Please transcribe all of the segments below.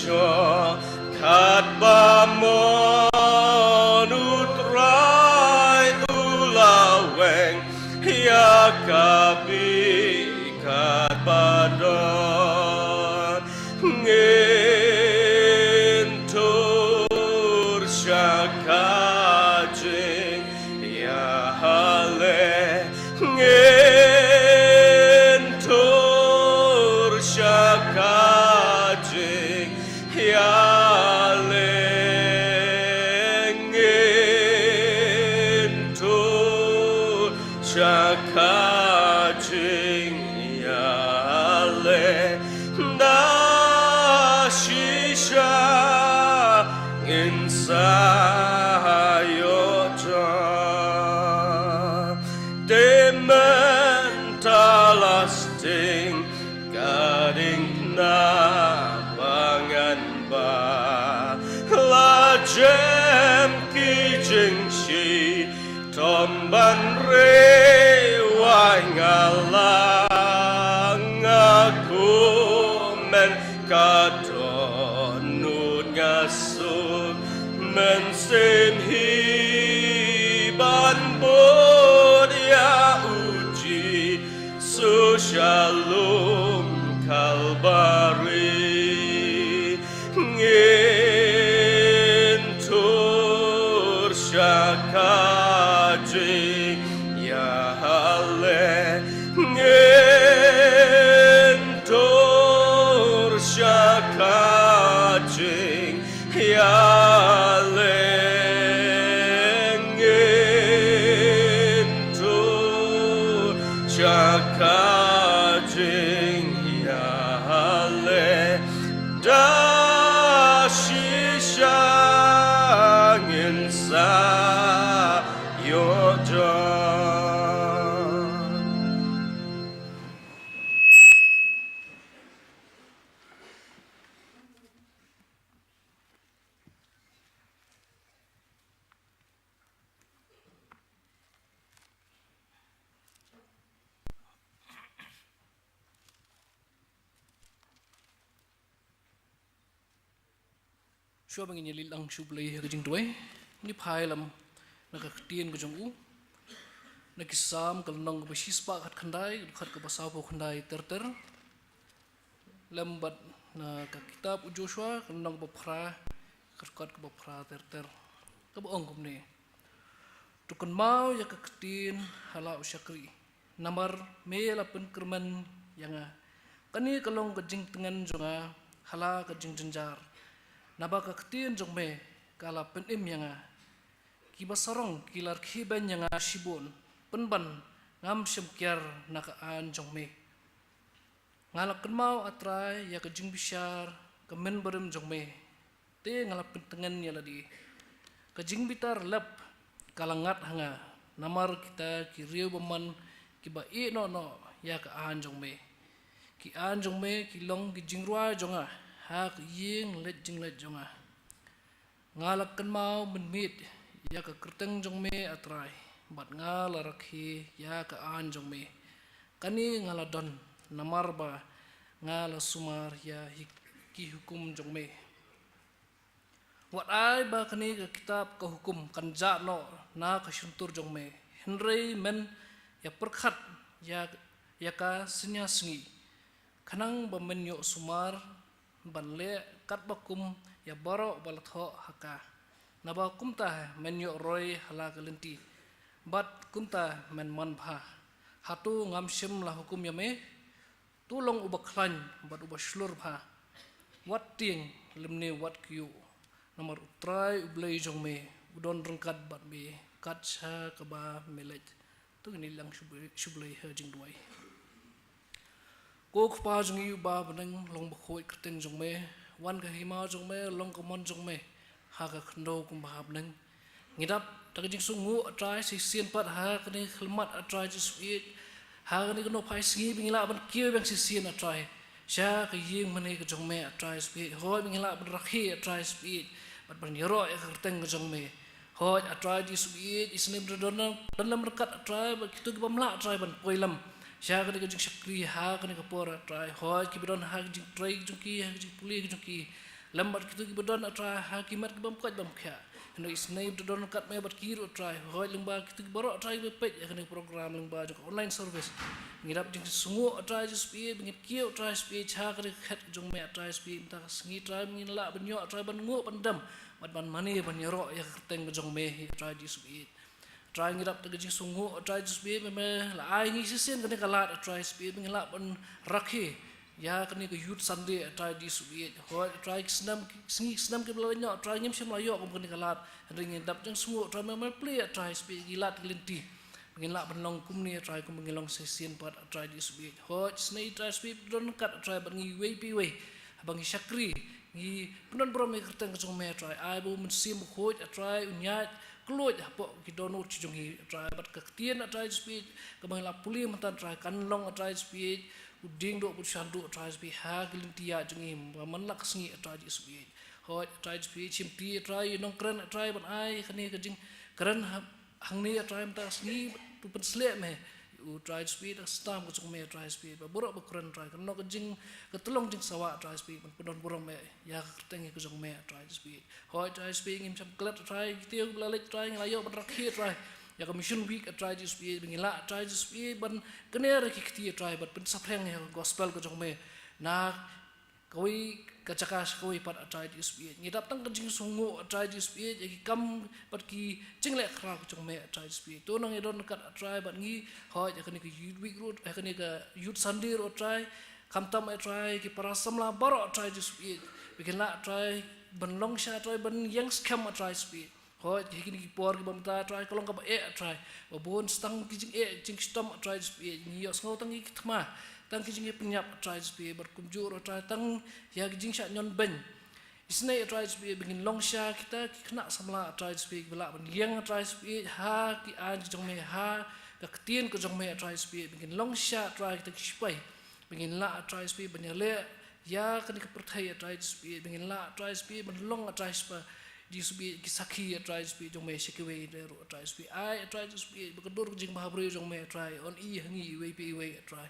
cho khát ba mon utrai ula weng ya kapi khát ba don ngin tur shakajing ya hale ngin tur shakajing ya hale ngin tur shakajing ya hale na shisha insayota de mentalasting gading na bangan ba la jem ki jingshi tomban re wai ngala ngaku men kadon nun ngasuk men sem hi ban bod ya uji su shalom kalbari ngin tur shakaji ya hale ngin tur shakaji ya hale ngin tur shakaji ya hale da shisha ngin sa yoda. Chúa bằng những lý lăng chụp lấy cái chính tuổi, ní phai làm, nó cái tiền cái trong u, nó cái sam cái nong cái bisi spa khát khandai, khát cái basau po khandai ter, làm bát na cái kitab Joshua cái nong bapa khát cái bapa ter, cái ông cũng này, tu kan mau ya cái tiền hala usyakri, namar mela penkerman yang cái ni kalau cái jing tengan jonga hala cái jing jenjar. Naba kaktiin jong me kala penim yanga kiba sarong kilar khiban yanga shibon penban ngam syamkiar nakaan jong me ngalak kenmau atrai ya ke jing bishar ke men berem jong me te ngalap pentengan ya ladi ke jing bitar lep kalangat hanga namar kita kiriu beman kiba i no ya ke an jong me ki an jong me ki long ki jing rua jonga hak ying let jing let jonga ngalak kan mau menmit ya ka kerteng jong me atrai bat ngala rakhi ya ka an jong me kani ngala don namar ba ngala sumar ya ki hukum jong me wat ai ba kani ka kitab ka hukum kan ja no na ka syuntur jong me henry men ya perkhat ya ka senya sengi kanang ba menyo sumar banle kat bakum ya baro balatho haka naba kumta menyo roy hala kalenti bat kumta men manbha hatu ngamsim la hukum yame tulong ubaklan bat ubashlur bha wat ting limne wat kyu nomor utrai Blei jong me udon rengkat bat me kat cha kaba melet tu ni lang shublei hajing duai Kok pa jingiamane beneng long bakhoi kerteng jong me wan ka hima jong me long komon jong me ha ka khndo kum bahab neng ngidap ta jing sungu atrai si sien pat ha ka ni khilmat atrai ji suit ha ka ni no phai singi bingila ban kieu bang si sien atrai sha ka ying mane ka jong me atrai suit hoi bingila ban rakhi atrai suit bat ban yero ka kerteng jong me hoi atrai ji suit isne berdona dalam rekat atrai kitu ki bamla atrai ban poilam Sya kena kejung syakri ha kena kapora try hoi ki bidon ha kejung try kejung ki ha kejung puli kejung ki lambat kita kibadon atrai hakimat kibamkat bamkha hendak isnai berdon kat me berkiru atrai hoi lyngba kita kibarok atrai bepet kena program lyngba jok online service ngirap jing sungu atrai spi bingit kiu atrai spi cha kena khat jong me atrai spi entah sengi atrai mingin la benyo atrai bangu pandam ban mani ban yorok ya keteng jong me atrai spi try ngirap te jing sungu try spi me la ai ngi sisen kena kalat try spi bingin la ban rakhi ya kena ke youth Sunday try di suit hoi try senam ke belanya try nyem sem layo kom kena kalat ringin dap jeng sungu try memang play try speak gilat gelinti ngilak benong kum ni try kum ngilong session pat try di suit hoi snai try speak don kat try bangi way pi way bangi syakri ngi penon bro me kerteng ke me try ai bu mensim hoi try unyat keluar apa kita donut cijungi try bat ketien try speak kemang la puli mentan try kanlong try speak uding do pusandu try speak ha gelintia jengim manlak sengi try speak hoi try speak chimpi try nong keren try ban ai khani ke jing keren hang ni try mta sengi pen slek me u try speak stam ke me try speak ba borok ba keren try kan ke jing ke telong jing sawa try speak ban pedon borong me ya tengi ke me try speak hoi try speak ngim cham klet try kitiu blalek try nglayo ban rakhi try ya commission week try to speak bingila try to speak ban kener ki try bat pen sapreng ya gospel ke me na koi kacakas koi pat try to speak ngidap tang kejing sungu try to speak ya kam pat ki jinglek khra ke me try to speak to nang edon kat try bat ngi hoi ya kene ke youth week road ya kene ke youth Sunday ro try kam tam try ki parasam la baro try to speak bingila try ban long sha try ban yang scam try speak hoi kini por ki bamta try kolong ka try babon stang kijing jing stom try spi ni yo sngo tang ki thma tang kijing penyap try spi berkunjur try tang ya kijing sha nyon ben isne try spi bingin long sha kita kena samla try spi bela ban yang try spi ha ki an jong me ha ka ktien ko jong me try spi bingin long sha try kita kispai bingin la try spi banyale ya kani ka perthai try spi bingin la try spi ban long try spa di subi kisaki try speak jong me shikwe de ro try speak I try to speak bekedur jing bahabri jong me try on I ngi we pi we try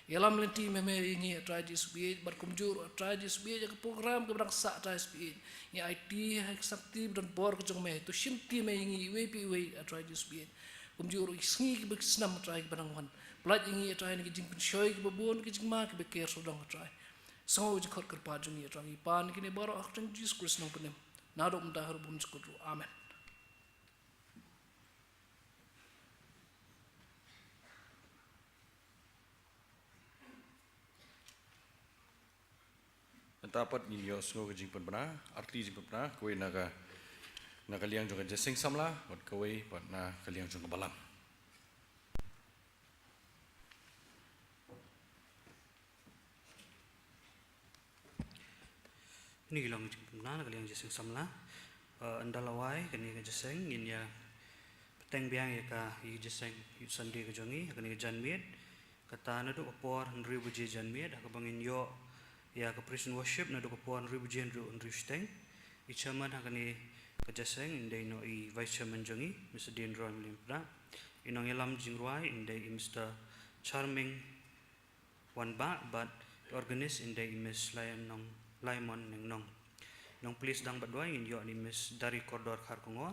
yalam lenti me ngi try to speak berkumjur try to speak ke program ke bangsa try speak ni IT sakti dan bor ke jong me to shimti me ngi we pi we try to speak kumjur ngi ke snam try ke banangwan plat ngi try ni jing shoy ke babon ke jing ma ke beker so dong try so je khot ker pa jong ni try pan kini baro akhtang Jesus Christ nang penem Nadok mendahar bun sekudru. Amen. Tapat ni yo sngo jing penbena, arti jing penbena, kowe naga kaliang jong jesing samla, bat kowe bat na kaliang jong balang. Ni gilang jempna kaliang jeseng samla andalawai kani ke jeseng in ya peteng biang ya ka i jeseng yu Sunday ke jongi kani ke janmiet kata na do por nri buje janmiet ka bangin yo ya ke prison worship na do por nri buje nri steng i chairman kani ke jeseng indai no i vice chairman jongi Mr. Dean Roy Limpra inong elam jingruai indai Mr. Charming Wanba but organist indai Miss Laimon nong please dang badwai in yo ni Miss dari koridor Kyrkhu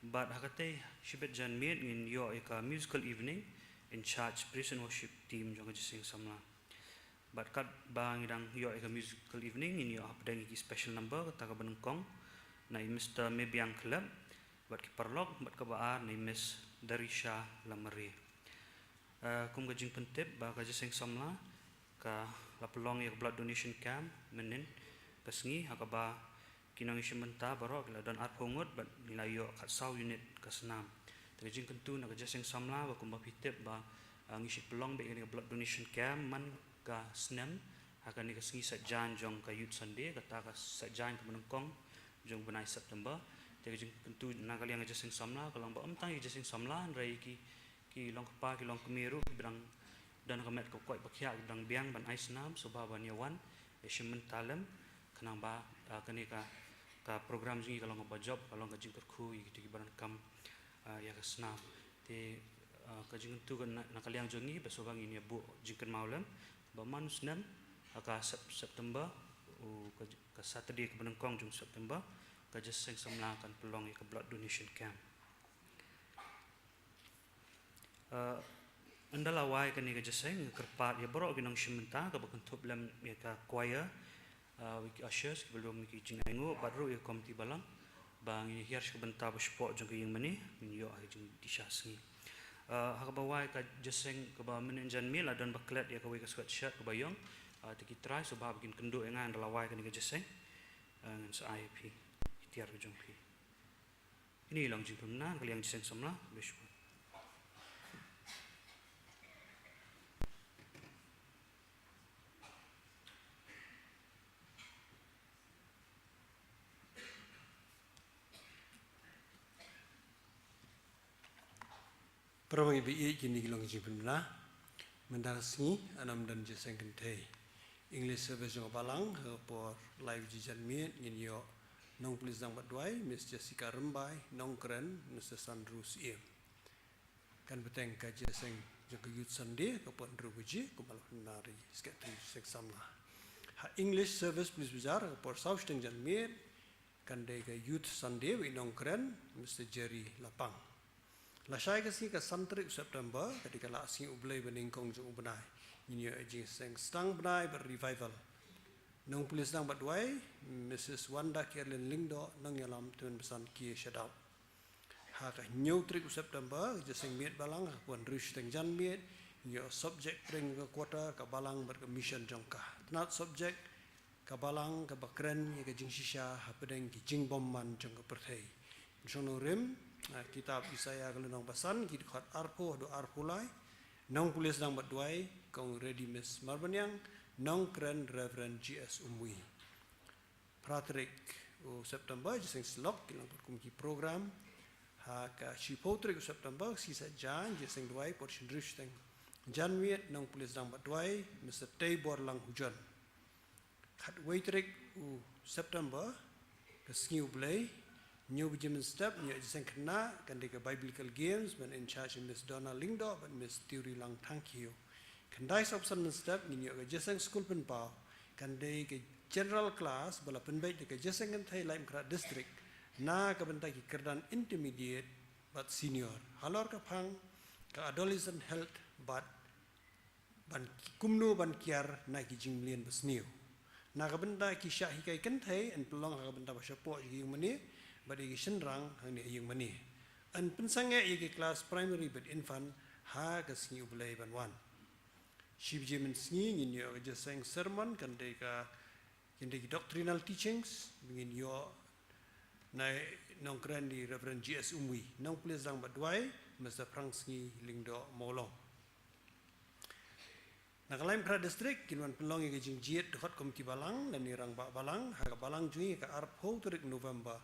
but hakate shibet jan meet in yo eka musical evening in church prison worship team jong sing samla but kat bang dang yo eka musical evening in yo hapdang ki special number kata ka benengkong na Mr. Mebiang club but ki parlok but ka baar ni Miss Darisha Lamari kum ka jing pentep ba ka sing samla ka lapelong ya blood donation camp menen kasngi hakaba kinang isimenta baro kila dan arpongot but nilayo kat saw unit kasnam tejing kentu na jaseng samla ba kumba pitep ba ngisi pelong be ni blood donation camp man ka snam akan ni kasngi sajan jong ka youth Sunday kata ka sajan ka menengkong jong benai September tejing kentu na kaliang jaseng samla kalang ba amtang jaseng samla rai ki long kapa ki long kemeru berang dan kamet ko koi bakhya dang biang ban aisnam sobaban yawan esimen talem kanang ba kani ka program jingi kalau ngaba job kalau ngaji Kyrkhu gitu baran kam ya kasna te ka jing tu kan nakaliang jongi besobang ini bu jingken maulem ba manusnam aka September ke Saturday ke Benengkong jung September ke jeseng semla kan pelong ke blood donation camp. Andala wai kan ke jeseng kerpat ya borok ginong shimenta ke bentuk lam ya ka choir wiki ushers belum wiki jingaingo baru ya komiti balang bang ini hiar ke benta bersport jung ke yang mani yo jung disasngi. Hakabawai ka jeseng ke ba menenjan mil dan baklet ya ke wiki sweatshirt ke bayong tiki try sebab bikin kenduk yang andala wai kan ke jeseng ngan sa IP tiar ke jung pi. Ini lang jing pemna kali yang jeseng semla besok. Perang ibi kini gilong jipna mendarasni anam dan jeseng kentai English service jong balang por live jijan mi ngin yo nong pulis dang badwai Miss Jessica Rembai nong keren Mr. Sandrus Im kan beteng ka jeseng jong youth Sunday ko pon ruguji ko malnari sketri sek samla ha English service pulis bizar por South Steng jan mi kan de ka youth Sunday wi nong keren Mr. Jerry Lapang. Lasai kasi ka santrik September ketika la Blei beningkong jung benai ini aji seng stang benai ber revival nong pulis dang badwai Mrs. Wanda Kerlin Lingdo nong yalam tuan pesan ki shadau ha ka new trik September je seng miet balang pon rush teng jan miet yo subject bring ke kota ka balang ber mission jongka not subject ka balang ka bakren ye ka jing shisha ha pedeng ki jing bomman jong ka perthei jono rim kitab Isaya kalau nong pesan kita kat arpo do arpulai nong pulis nang badwai kong ready Miss Marbanyang nong keren Reverend GS Umwi Pratrik September jeseng slok kilang kumki program ha ka shipotrik September sisa jan jeseng dwai portion risteng jan miet nong pulis nang badwai Mr. Tabor lang hujan kat waitrik September ke Blei new Benjamin step new jeseng kena kan de biblical games when in charge Miss Donna Lingdo but Miss Theory Lang Thankyu kan dai option step ni new jeseng school pen pa kan de ke general class bala penbai de ke jeseng kan thai laim kra district na ka benta ki kerdan intermediate but senior halor ka phang ka adolescent health but ban kumno ban kiar na ki jingmlien besniu na ka benta ki syahi kai kan thai en pelong ka benta ba support gi mani bagi senrang hanya yang mani. An pensangnya ia kelas primary but infant ha kesengi Blei banwan. Shib jemen sengi ngin yo jeseng sermon kan deka doctrinal teachings ngin yo na nong keren di Reverend GS Umwi nong pulis dang badwai Mr. Prang sengi Lingdo Molong. Nakalaim kra distrik kinwan pelong ia jing jiet dekat komiti Balang dan nirang bak Balang ha Balang jui ka arpo turik November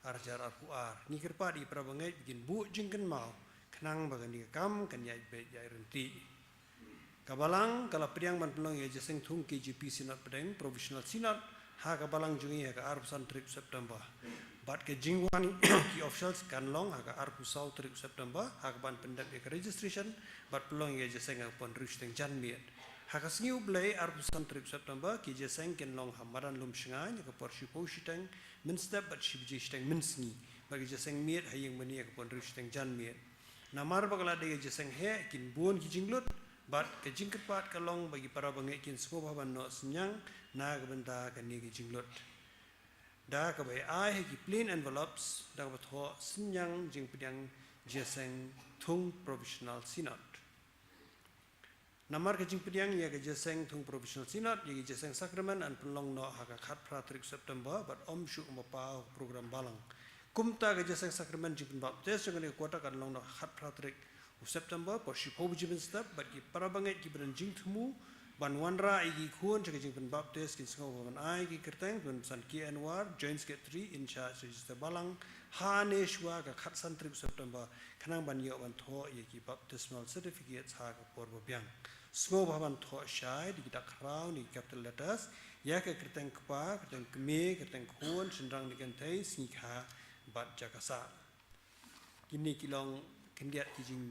arjar arpuar ni kerpa di prabangai bikin bu jingken mau kenang bagan di kam kan yai be yai renti kabalang kala pdiang man pelong ye jeseng thung KGP sinat pedeng provisional sinat ha kabalang jungi ka arpusan trip September bat ke jingwan ki officials kan long ha ka arpusau trip September ha ka ban pendap ye registration bat pelong ye jeseng pon rusteng jan miet ha ka sngiu Blei arpusan trip September ki jeseng ken long hamaran lum shngai ka por shipo shiteng min step bat shibji shiteng min sngi bagi jeseng miet hayeng mani ka pon rusteng jan miet namar bagala de jeseng he kin buon ki jinglut bat ke jingkepat ka long bagi para bangai kin sngewbha ban no senyang na ka benta ka ni ki jinglut da ka bai ai ki plain envelopes da ka tho senyang jing pdiang jeseng thung provisional synod namar ke jing pdiang ya ke jeseng thung provisional synod ya ke jeseng sacrament an pelong no ha ka khat pratrik September bat om shu mapa program balang kumta ke jeseng sacrament jing baptis jong ne kota kan long no khat pratrik September por shipo jiben step bat ki parabangai ki bran jing thumu ban wanra igi khun ke jing pen baptis kin sngewbha ban ai ki kerteng ban san ki anwar joint secretary in charge register balang haneshwa ka khat san trip September khanang ban yo ban tho ye ki baptismal certificates ha ka por bobyang sngewbha ban tho shai di kita crown ni capital letters ya ka kerteng kpa kerteng kme kerteng khun senrang ni kan thai singkha bat jakasa kini kilong kendiat ki jing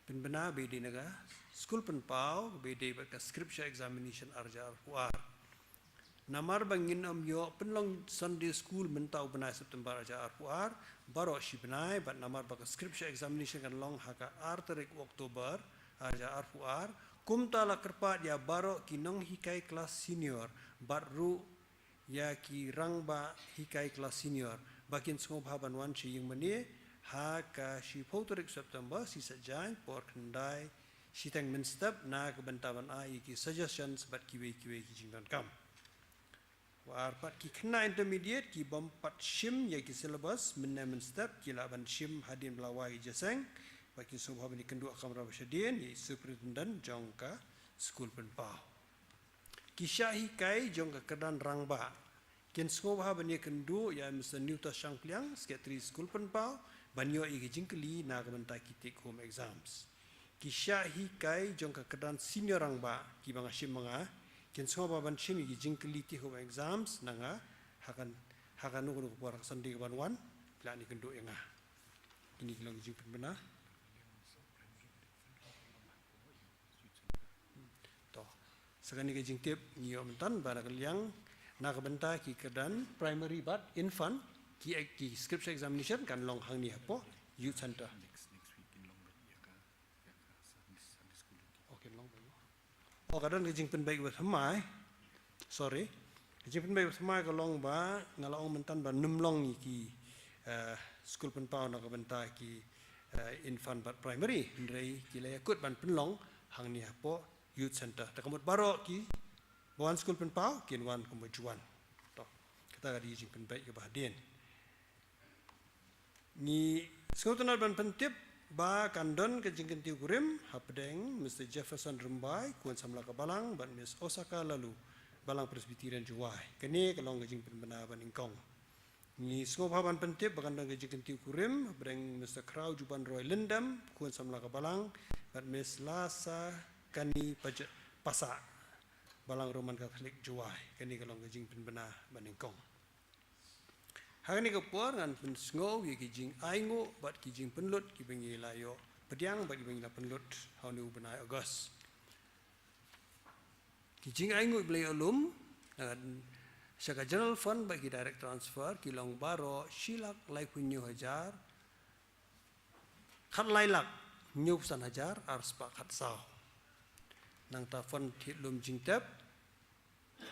penbena bede naga school penpau bede ba scripture examination arjar puar Namar bangin yo penlong Sunday school mentau benai September aja arpuar baro si benai but namar baka scripture examination kan long haka arterik Oktober aja arpuar kumta la kerpat ya baro kinong hikai kelas senior baru ya ki rangba hikai kelas senior bakin sngewbha banwan si yang meni haka si poterik September si sajan por kendai si tang menstep na kebentawan ai ki suggestions bat kiwe ki jingkan kam Warpat ki kena intermediate ki bompat shim ya ki syllabus menemen step ki laban shim hadin belawai jaseng bagi sngewbha bani kendu akam rabashadin ya superintendent jong ka school penpau ki syahi kai jong ka kedan rangba ken sngewbha bani kendu ya Mr. Newta Shangkliang secretary school penpau banyo i jingkeli na ka bentai ki take home exams ki syahi kai jong ka kedan senior rangba ki banga shim manga ken sngewbha ban shimi gi jingkeli ti home exams nanga hakan nu ko por sandi ban wan plani kendo enga ini gelong jing benar to sakani ge jing tip nio mentan bara kaliang na ka benta ki kedan primary but infant ki scripture examination kan long hang ni hapo youth center Oh kadang kejing penbaik buat hamai, sorry, kejing penbaik buat hamai kalau ba ngalang mentan ba numlong ki school penpau nak bentai ki infant but primary, ndrei ki laya kut ban penlong hang ni hapo youth center. Takamut barok ki bawan school penpau kian wan kemajuan. Toh kita kadi kejing penbaik ke bahagian. Ni sekolah ban pentip. Ba kandon ke jingkentiu kurim hapdeng Mr. Jefferson Rumbai kuan samla ke Balang ban Miss Osaka lalu Balang Presbyterian Juwai kene kalong ke jing penbena ban ingkong ni sngewbha ban pentip ba kandon ke jingkentiu kurim hapdeng Mr. Krau Juban Roy Lindam kuan samla ke Balang ban Miss Lasa Kani Pasa Balang Roman Catholic Juwai kene kalong ke jing penbena ban ingkong Hari ni kepuar ngan pensngau ye kijing aingo bat kijing penlut ki bengi layo pdiang bat ki bengi la penlut hanu benai Ogos kijing aingo Blei alum dan syaka general fund bagi direct transfer ki long baro silak lai punyo hajar khat lai lak nyup san hajar arspa khat sao nang ta fund thit lum jing tep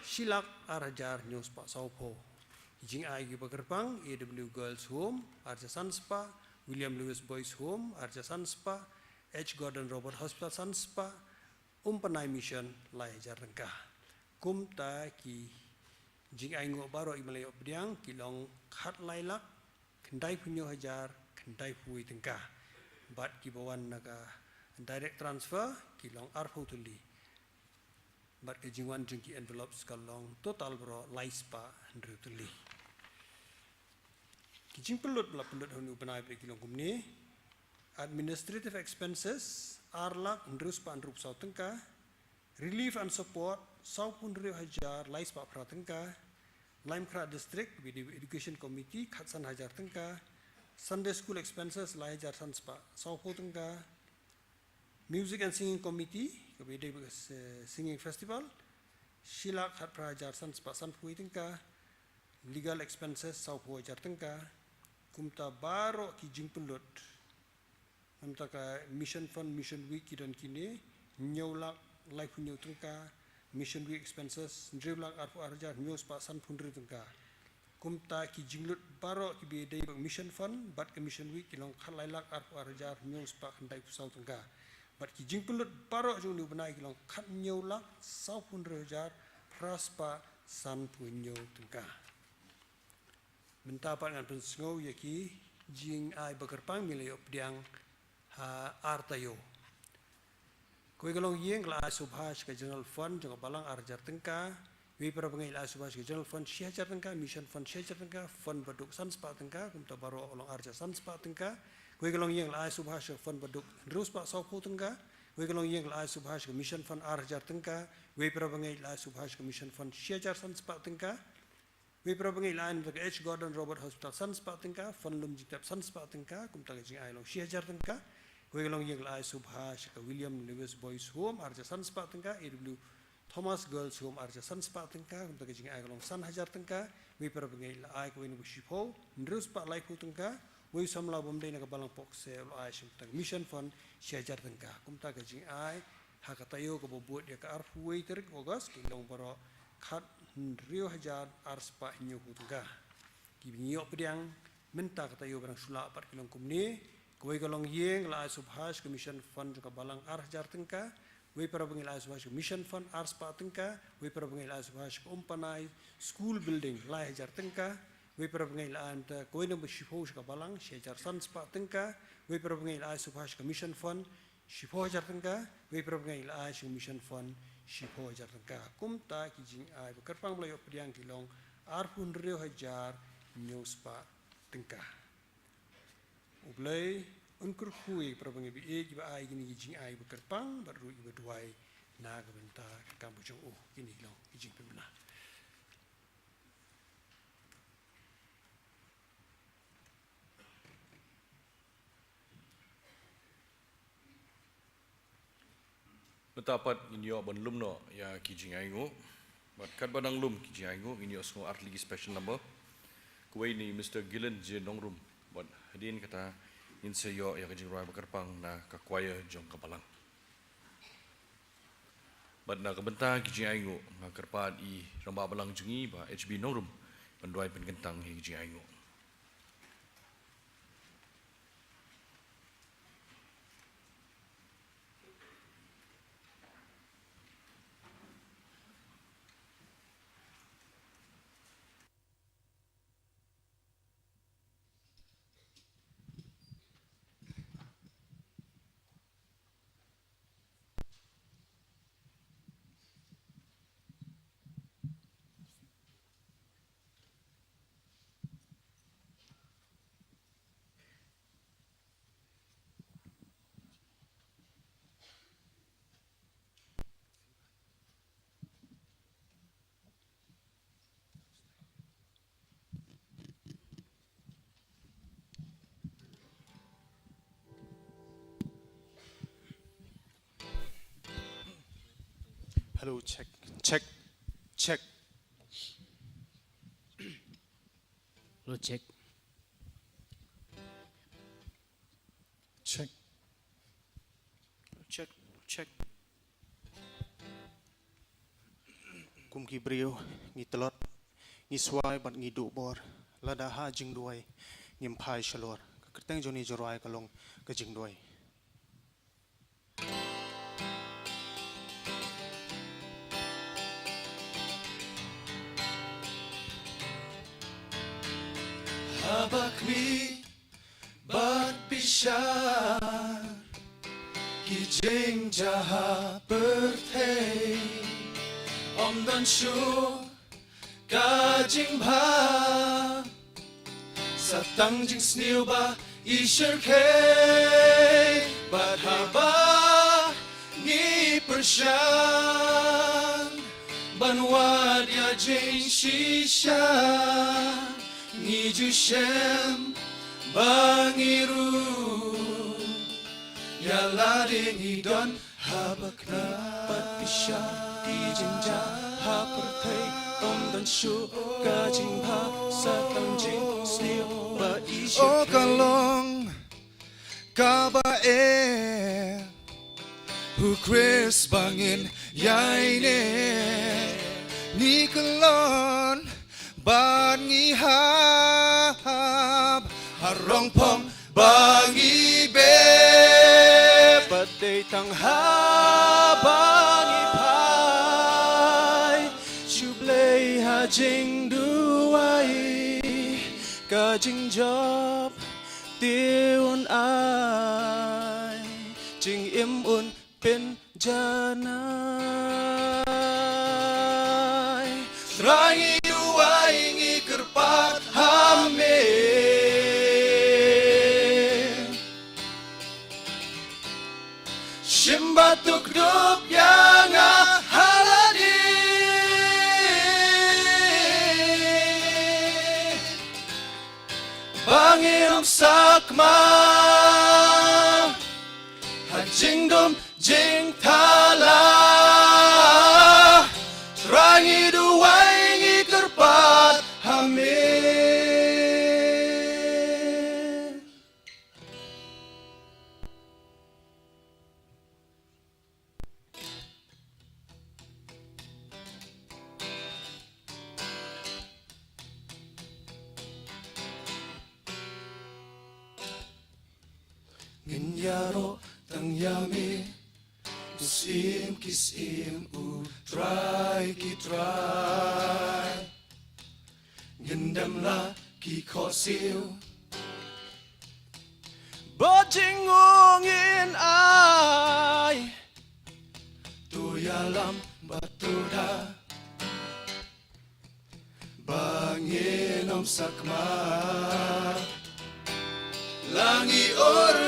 silak ar hajar nyus pa sao pho Jing ai gi Bagerpang, AW Girls Home, Arja Sanspa, William Lewis Boys Home, Arja Sanspa, H. Gordon Robert Hospital Sanspa, Umpanai Mission, Lai Jarangka. Kumta ki jing ai ngo baro imalay obdiang, kilong khat lai lak, kendai punyo hajar, kendai pui tengka. Bat ki bawan naga direct transfer, kilong arpo tuli. Bat ke jingwan jengki envelopes kalong total bro laispa ndrutuli. Kijing pelut bela pelut honu benai beli kilong kumni. Administrative expenses arlak ndrus pa ndrup sau tengka. Relief and support sau pun hajar laispa pra tengka. Limekra district with education committee khatsan hajar tengka. Sunday school expenses lai hajar sanspa sau po tengka. Music and Singing Committee, kemudian Singing Festival, Shilak Hat Prajar Sanspa Sanpui Tengka, Legal Expenses Saupu Ajar Tengka, Kumta Baro Ki Jing Pelut, Namtaka Mission Fund, Mission Week Kidan Kini, Nyolak Life New Tengka, Mission Week Expenses, Ndrewlak Arpu Arjar, Nyos Pa Sanpundri Tengka, Kumta Ki Jinglut Baro Ki Bidai Mission Fund, Bat Ke Mission Week Kilong Khalailak Arpu Arjar, Nyos Pa Kandai Pusau Tengka. Bat ki jing pelut barok jung ni benai kilong kat nyolak sau pun rejar praspa san punyo tengka. Mentapat ngan pensngau ya ki jing ai Bagerpang milay pdiang ha artayo. Koi kalong yeng la subhas ke general fund jong Balang arjar tengka. Wi para pengai la subhas ke general fund syajar tengka, mission fund syajar tengka, fund baduk sanspa tengka, kumta baro olong arjar sanspa tengka. Koi kalong yeng la subhas fund baduk terus pak saupo tengka. Koi kalong yeng la subhas mission fund arjar tengka. Koi para pengai la subhas mission fund syajar sanspa tengka. Koi para pengai la H. Gordon Robert Hospital sanspa tengka. Fund lum jitap sanspa tengka. Kumta kajing ai long syajar tengka. Koi kalong yeng la subhas William Lewis Boys Home arjar sanspa tengka. AW Thomas Girls Home Arja San Spa Tengka, kumta ke jing ai kalong San Hajar Tengka, we para bengai la ai ko ini bushipo, ndrus pa lai pu Tengka, we samla bomdei na Balang Presbyterian lo ai sim tang mission fund Hajar Tengka, kumta ke jing ai hakatayo ko bobot dia ka arfu we terik August kilong para khat Rio Hajar arspa nyu pu Tengka. Ki binyo pdiang minta katayo barang sula 4 kilong kumni, ko we kalong yeng la ai subhash mission fund ka Balang Hajar Tengka. We para bengai la subhash mission fund arspa Tengka, we para bengai la subhash umpanai school building la Hajar Tengka, we para bengai la anta ko ina beshipo ka Balang Hajar San Spa Tengka, we para bengai la subhash mission fund Shipo Hajar Tengka, we para bengai la mission fund Shipo Hajar Tengka. Kumta ki jing ai bekerpang Blei pdiang kilong arpun Rio Hajar New Spa Tengka. Blei Kyrkhu para bengai bi jiba ai gini jing ai bekerpang baru iba duai na ka benta kampu jong gini long jing pemna. Metapat inyo ban lum no ya ki jing ai ngo. Bat kat badang lum ki jing ai ngo inyo sngo art ligi special number. Kuwai ni Mr. Gillen je nongrum. Bat hadin kata inse yo ya kajing roi bekerpang na kakwaya jong kabalang. Bat na kabenta kijing aingo nga kerpat I ramba balang jungi ba HB nongrum panduai penkentang hi kijing aingo. Hello, check. Lo check. Check. Kum ki brio, ngi telot, ngi swai bat ngi du bor, lada ha jing duai, ngim pai shalor, kerteng joni joroi kalong ke jing duai. Habak mi bat bishar ki jing jaha birthday om dan shu ka jing bha satang jing sngewbha ishar ke bat haba ngi pershan banwa dia jing shisha ni ju shem bangiru ya la ding I don habak na bat bisha ki jinja ha perthai om dan shu ka jing bha sa tang jing sniu ba ish o kalong ka ba who Chris bangin yaine ni kalon bangi hab harong pong bangi be Badai tang ha bangi pai, chu Blei ha jing duai, ka jing job tiun ai, jing im un pen janai. Rangi duai ngi kerpat hame Shimbatuk dup yang haladi Bangirong sakma Hajing dum jing tala ngin yaro tang yami Musim kisim try ki try Gendam la ki kosil Bajingongin ai Tu yalam batuda Bangin sakma Langi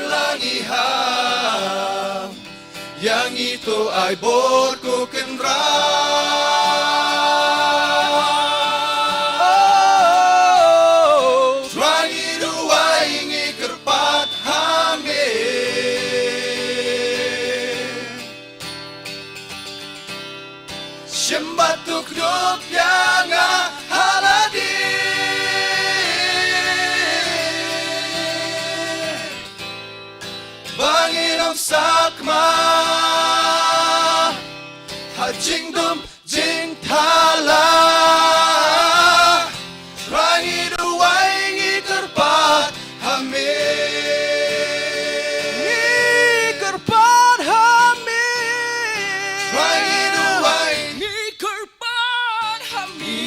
langi ham Yang itu ay bor ko kenra Rangi duway ngi kerpat hame Syembatuk dup yang haladi Banginom sakma Hajing dum jing thala Rangi duway ngi kerpat hame Ngi kerpat hame Rangi duway ngi kerpat hame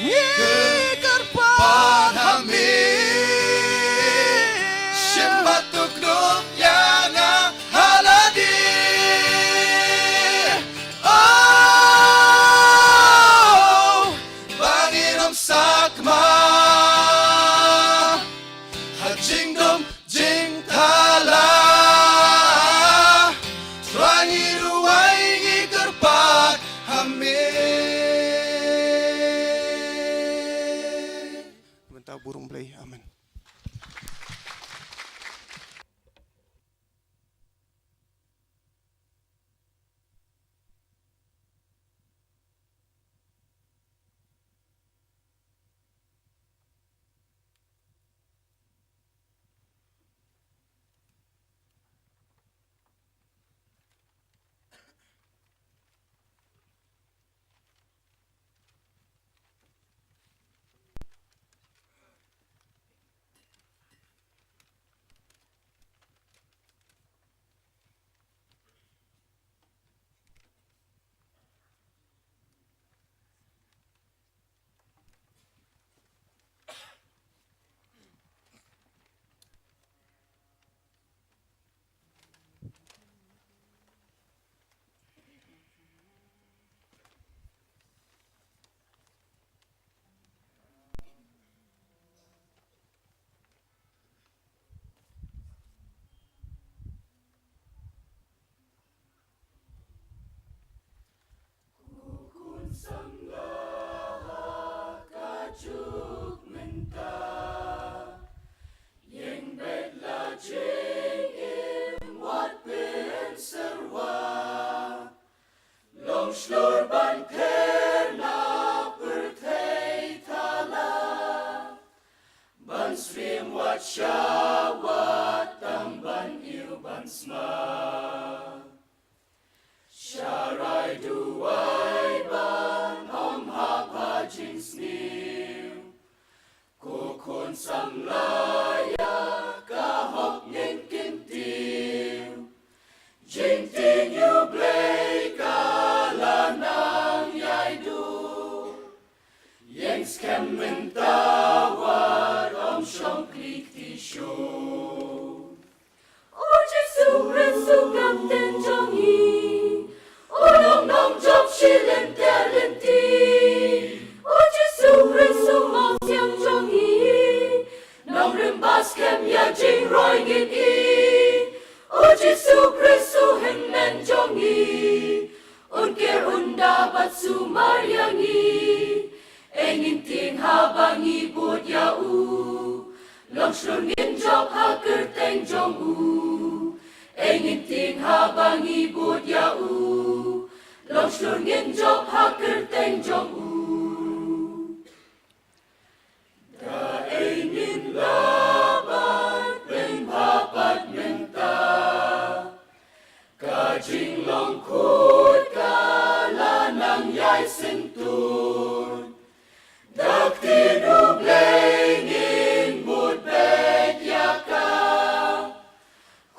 Ngi kerpat hame Syembatuk dup yang haladi Oh Banginom sakma Hajing dum jing thala Rangi duway ngi kerpat hame Bentar burung Blei, amin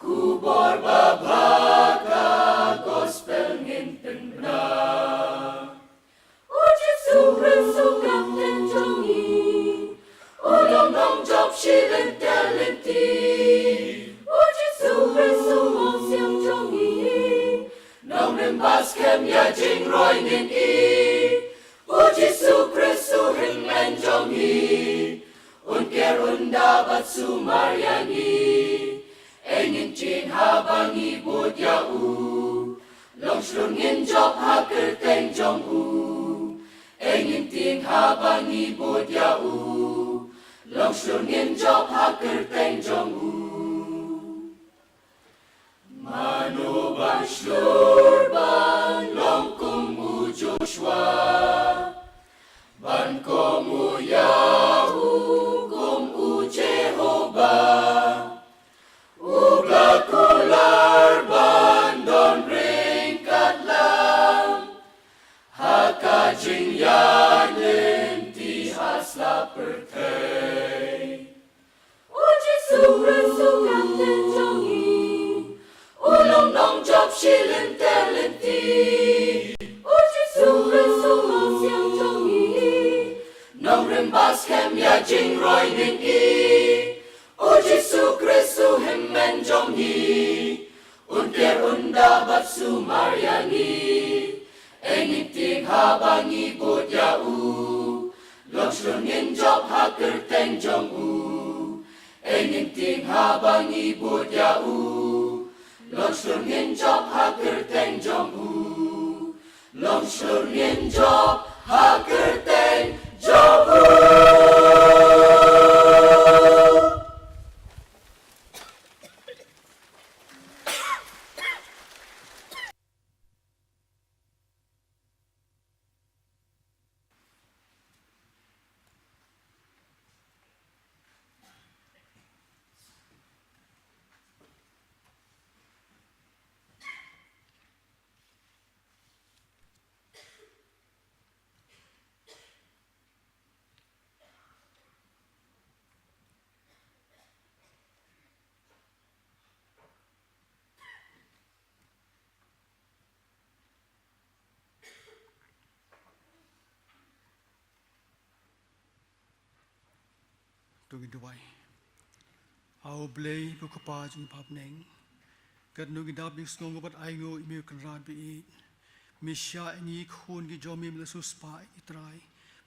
Ku jing roi ngin i o Jesu Kyrkhu himmen jong hi un ker unda bat su mariangi engin chin habangi bud ya u long shlun ngin job ha kerteng jong u engin tin habangi bud ya u long shlun ngin job ha kerteng jong u Manu ban shlur ban long kum u Joshua ban kum u Yahu kum u Jehovah Ubla kular ban don ring katlam haka jingiamane ti hasla pertei O Jesu Kyrkhu kapten jongi Ulong nong job shilin talenti O Jesu Kyrkhu mau siang jongi Nong rimbas kem ya jing roi ning i O Jesu Kyrkhu himmen jongi Unker unda bat su mariangi Engin ting habangi bud ya u Long shlun ngin job ha kerteng jong u Engin ting habangi bud ya u Long shlur ngin job ha kerteng jong u Long shlur ngin job ha kerteng jong u Tugi Dubai. Au Blei Bukapa Jung Pap Neng. Gat Nugi Dabik Snong Bat Aigo Emu Kanrad Be Misha Ni Kun Gi Jomi Mlasus Pa Itrai.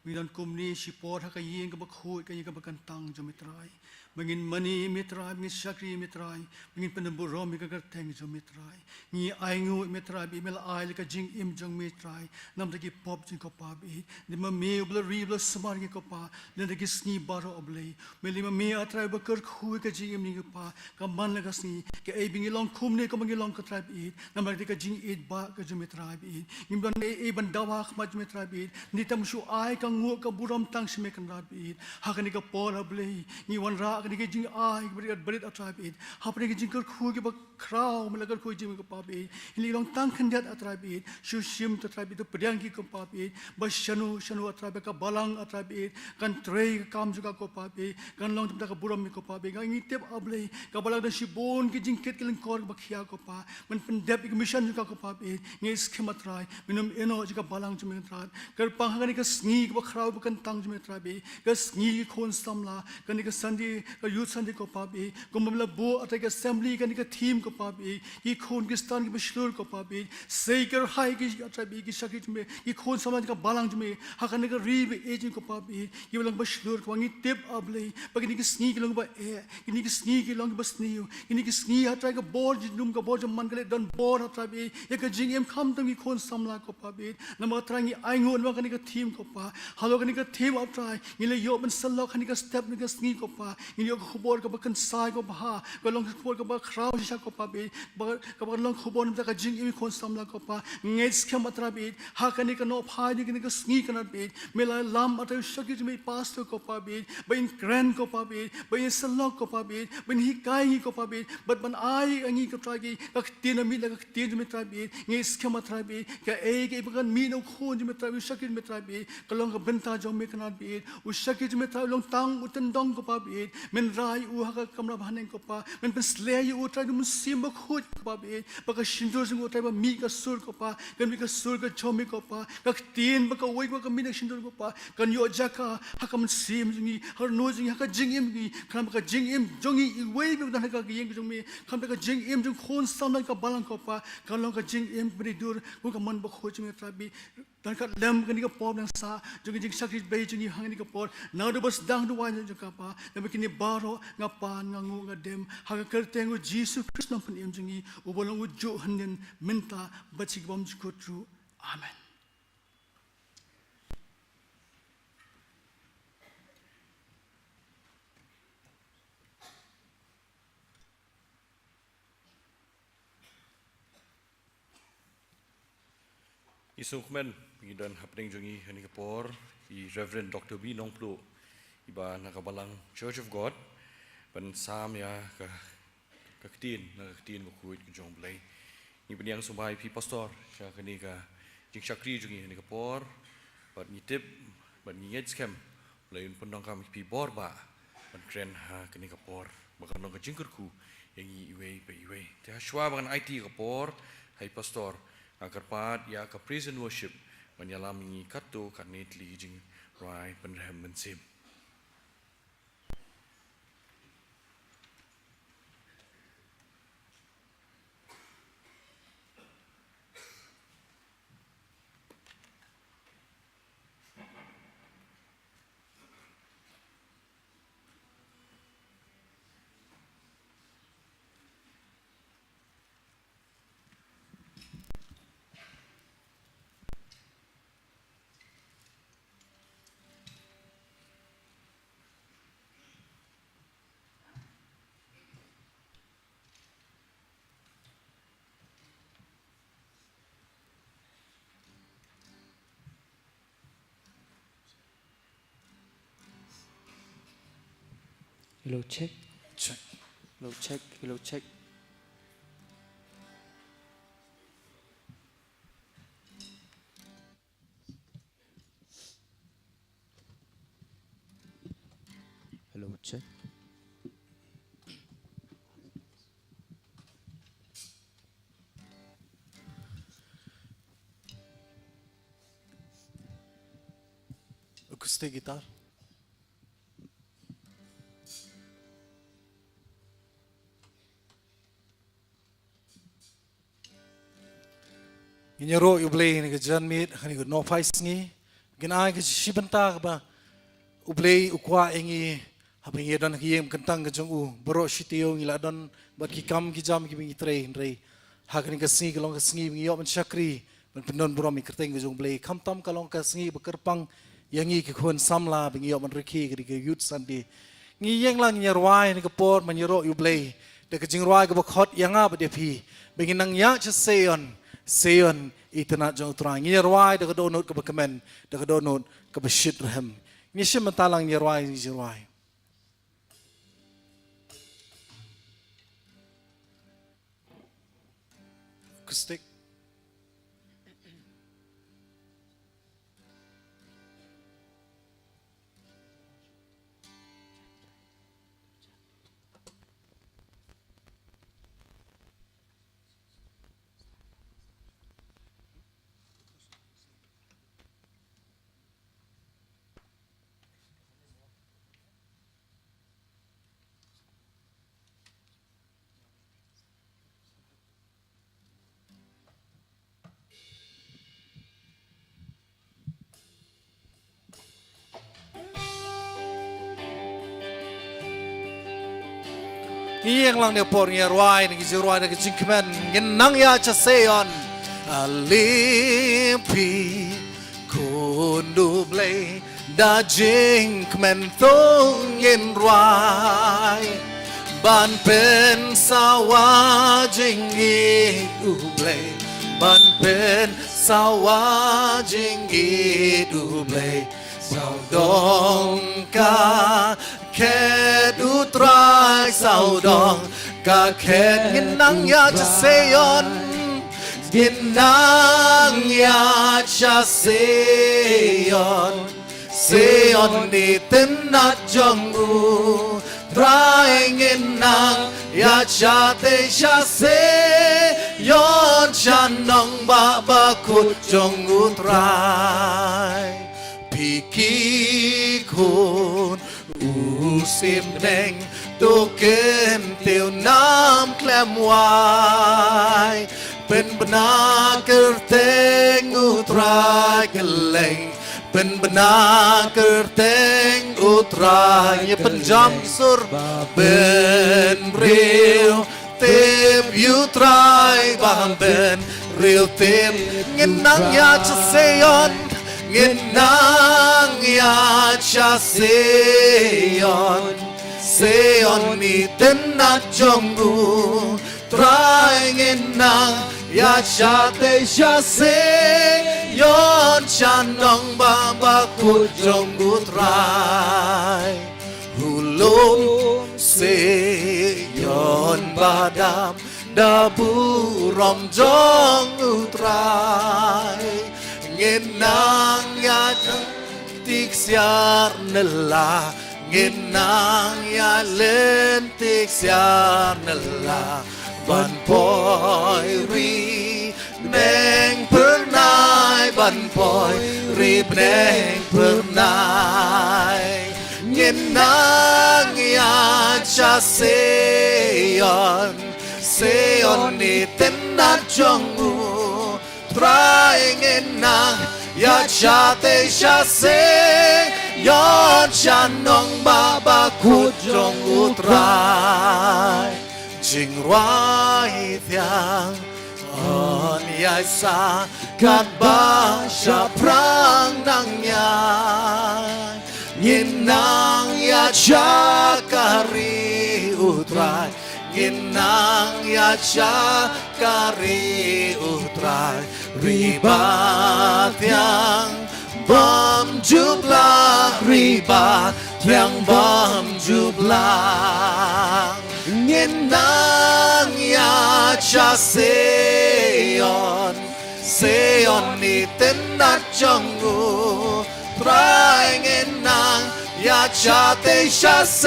Milan Kumni Shipor Haka Ying Bakhu Kayaka Bakantang Jomitrai. Mangin Mani Mitrai, Mingin Shakri Mitrai, Mingin Penamburo Migagatang Jomitrai. Ni Aingo Mitrai, Bimel Ai like a Jing Im Jong Mitrai, Namdaki Pop Jinkopa Be, the Mame Bla Rebla Samari Kopa, then the Gisni Baro Oblei, Melima Mea tribe of Kyrkhu Jing Nipa, Kaman Lagasni, Kabing along Kumne coming along tribe eat, Namadika Jing eat Bak Jomitribe eat, Nimban Eban Dawak Majmitribe eat, Nitam Shu I can walk a Buram Tanks Mekan Rab eat, Hakanika Paula Blei, Ni one Rak. Jing I beri a tribe it. Happening jing Kyrkhu give a crow, Malagarku Jim Papi, in long Tankan that a tribe it, Shushim to tribe it, the pdiang ko papi, but Shanu a tribe, a Balang a tribe it, can tray Kamjuka ko papi, can long to the Buram ko papi, going tip ablay, Kabala the Shibon, Kijing Kettle Kork Bakia kopa, when Pendepic mission Juka ko papi, Nis Kimatrai, Minum Eno Jika Balang Jumitrat, Kerpanga sneak, a crowd can tang Jumitrabi, Gasni Kon Samla, Kanika Sunday. Youth Sunday ko papi, Gumabla Bo at assembly can a team ko papi, he couldn't get stung bishur ko papi, Saker high trabi, Shakit me, he couldn't summon a balang to me, Hakanika reeve agent ko papi, you will bashur, wangi tip ablay, but you sneak along by air, you need to sneak along by snew, you need to sneak, I try a board, you know, board of Mangale, don't board a trabi, you can jing him come to me, couldn't samla ko papi, number trying I know, and Makanika team ko pa, Haloganika team up try, you lay open salok, and you step, you can sneak ko pa, you khubor ka bakan sai ko baha ko long khubor ka ba khraw sha ko pa be ka ba long khubor nam ka jing imi khon samla ko pa ngets khamatra be ha kani ka no phai ni ka sngi kana be mela lam ata shaki me pas ko pa be bain kran ko pa be bain salok ko pa be bain hikai ko pa be but ban ai angi ka tragi ka tin mi la ka tin me tra be ngets khamatra be ka e ke bakan mi no khon me tra be shaki me tra be ka long ka benta jong me kanat biit u shaki jme ta long tang u ten dong ko pa biit men rai u ha ka kamra bhaneng ko pa men pen slay u trai dum sim ba khut ko pa biit ba ka shinjo jing u trai ba mi ka sur ko pa kan mi ka sur ka chomi ko pa ka tin ba ka woi ba ka mi na shinjo ko pa kan yo jaka ha ka men sim jingi har no jingi ha ka jing im gi kan ba ka jing im jongi i wei ba dan ka yeng jong me kan ba ka jing im jong khon sam na ka balang ko pa kan long ka jing im bri dur ko ka man ba khoj me trabi dan ka lem kan ka pom nang sa jong jing sakri bei jingi hang ni ka por na do bas dang do wa jong ka pa na ba kini baro nga pan nga ngu nga dem ha ka kerteng u Jesus Christ nam pen im jingi u bolong u jo hanen minta ba chi bom ko tru amen. Isukmen dan happening jongi hani kapor I Reverend Dr. B Nongplu iba nakabalang Church of God ban sam ya kaktin ko kuit ko jong Blei ni pdiang sumbai pi pastor sya kani ka jing sakri jongi hani kapor bat ni tip bat ni yet scam Blei pendong kam pi bor ba ban kren ha kani kapor bakan nong ka jing Kyrkhu yang iwe pe iwe te shwa ban IT kapor hai pastor agar pat ya ka praise and worship menyalami kato kanit li jing rai penrem mensim. Hello check. Check. Hello check. Hello check. Hello check. Acoustic guitar. Ginyaro Blei ni kejan mit hani good no fight ngi ginai ke sibenta ba Blei ukwa engi habing yedan hiem kentang ke jong u bro sitio ngila don ba ki kam ki jam ki bingi tre rei hakni ke singi kelong ke singi bingi yo men sakri men pendon bro mi kerteng ke jong Blei kam tam kalong ke singi bekerpang yangi ke khon samla bingi yo men reki ke youth sandi ngi yeng lang nyarwai ni ke por menyero Blei de ke jingwai ke bakhot yanga ba de phi bingi nang ya cheseon Seon itana jong trang nyerwai de donut ke bekemen de donut ke besit rahem nyishim mentalang nyerwai nyerwai acoustic Iyang lang niya por niya ruay, nagizirway, nagizingkimen, ginang ya cha seyon. Alimpi kundu Blei, da jingkimen tong yin ruay. Ban pen sawa jingit Blei, ban pen sawa jingit Blei. Sao dong ka khet utrai sao dong ka khet ginang ya cha seyon ginang ya cha seyon seon ni tenat jong u trai ngin nang ya cha te sha se yon chan nong ba ba khut jong u trai pi ki khun u sim deng tu ken tiêu nam klem waiเป็นบนาเกิดเตงอุตรายกันเลงเป็นบนาเกิดเตงอุตรายเป็นจอมสุรเป็นเรียวเต็มอุตรายบางเป็นเรียวเต็มเงินนางอยากจะเสียนเงินนางอยากจะเสียนเสียนนี่เต็นนัดจงกูตรายเงินนางอยากจะเตะชะเสย้อนฉันน้องบางบาคุจงกูตรายหูลุมเสย้อนบาดามดาบูรอมจงอุตรายเงินนางอยากจะติกเสียนลาเงินนางอยากเล่นติกเสียนลาบันปอยรีแนงเพื่อนายบันปอยรีแนงเพื่อนายเงินนางอยากจะเสียนนี่เต็นนัดจงอูตรายเงินนางอยากจะเตะชะเสย้อนฉันน้องบาบาคุจงอุตรายจิงร้ายเทียงอ่อนยายสากัดบาชาพรางนางยายยินนางยาชาการีอุตรายยินนางยาชาการีอุตรายรีบาเทียงบัมจุบลารีบาเทียงบัมจุบลาเงินนางอยากจะเสียนนี่เต็นนัดจงกูตรายเงินนางอยากจะเตะชะเส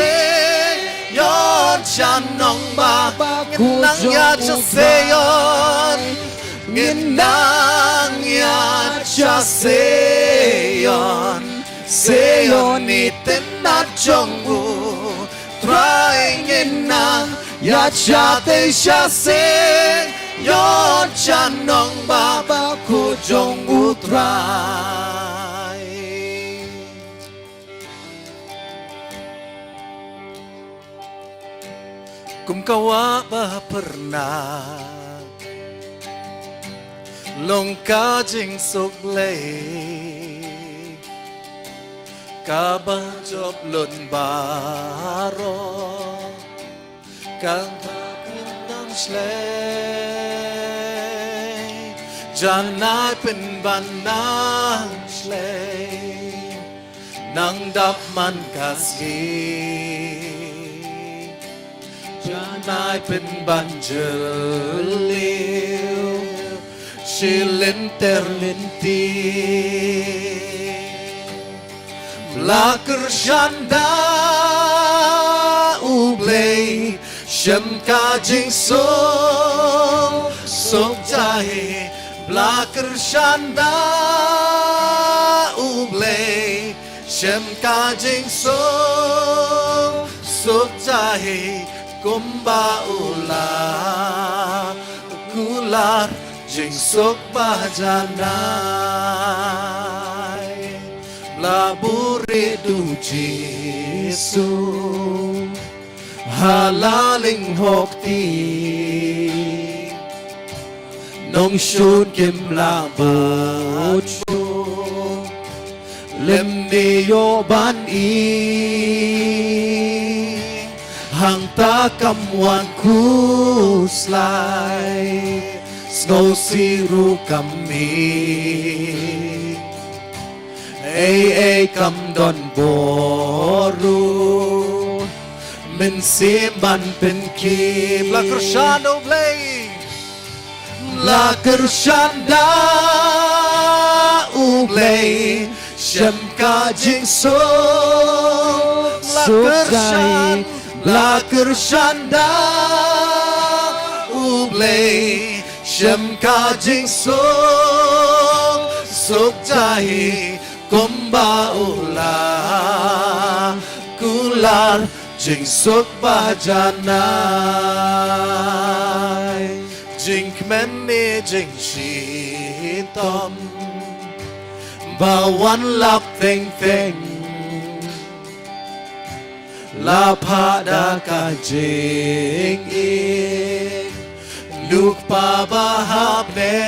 ย้อนฉันน้องบาเงินนางอยากจะเสียนเงินนางอยากจะเสียนนี่เต็นนัดจงกูตรายเงินนางอยากจะเตะชะเสย้อนฉันน้องบาคุจงอุตรายกุมกวะบาปรนาลงกาจิงสุกเลยกาบาจบลุนบารอกันทากินน้ำเชลจานนายเป็นบันนางเชลนังดับมันกาสีจานนายเป็นบันเจลิวชิลินเตอร์ลินตีLakersanda Blei Shem ka jing sok jahe Lakersanda Blei Shem ka jing sok jahe Kumba ula Kular jing sok bajanai Laburi du Jesu halaling hokti nong shun kim la bochu lem ni yo ban i hang ta kam wan ku slai snow siru kam mi Ay kam don boru Min siman pen kim Lakersanda Blei Lakersanda Blei Shem ka jing la kershanda Blei shem ka jing suk jahi kumba ula kular jing suk bajanai jing kmen ni jing shi tom bawan lap theng theng la pada ka jing in luk pa bahap ne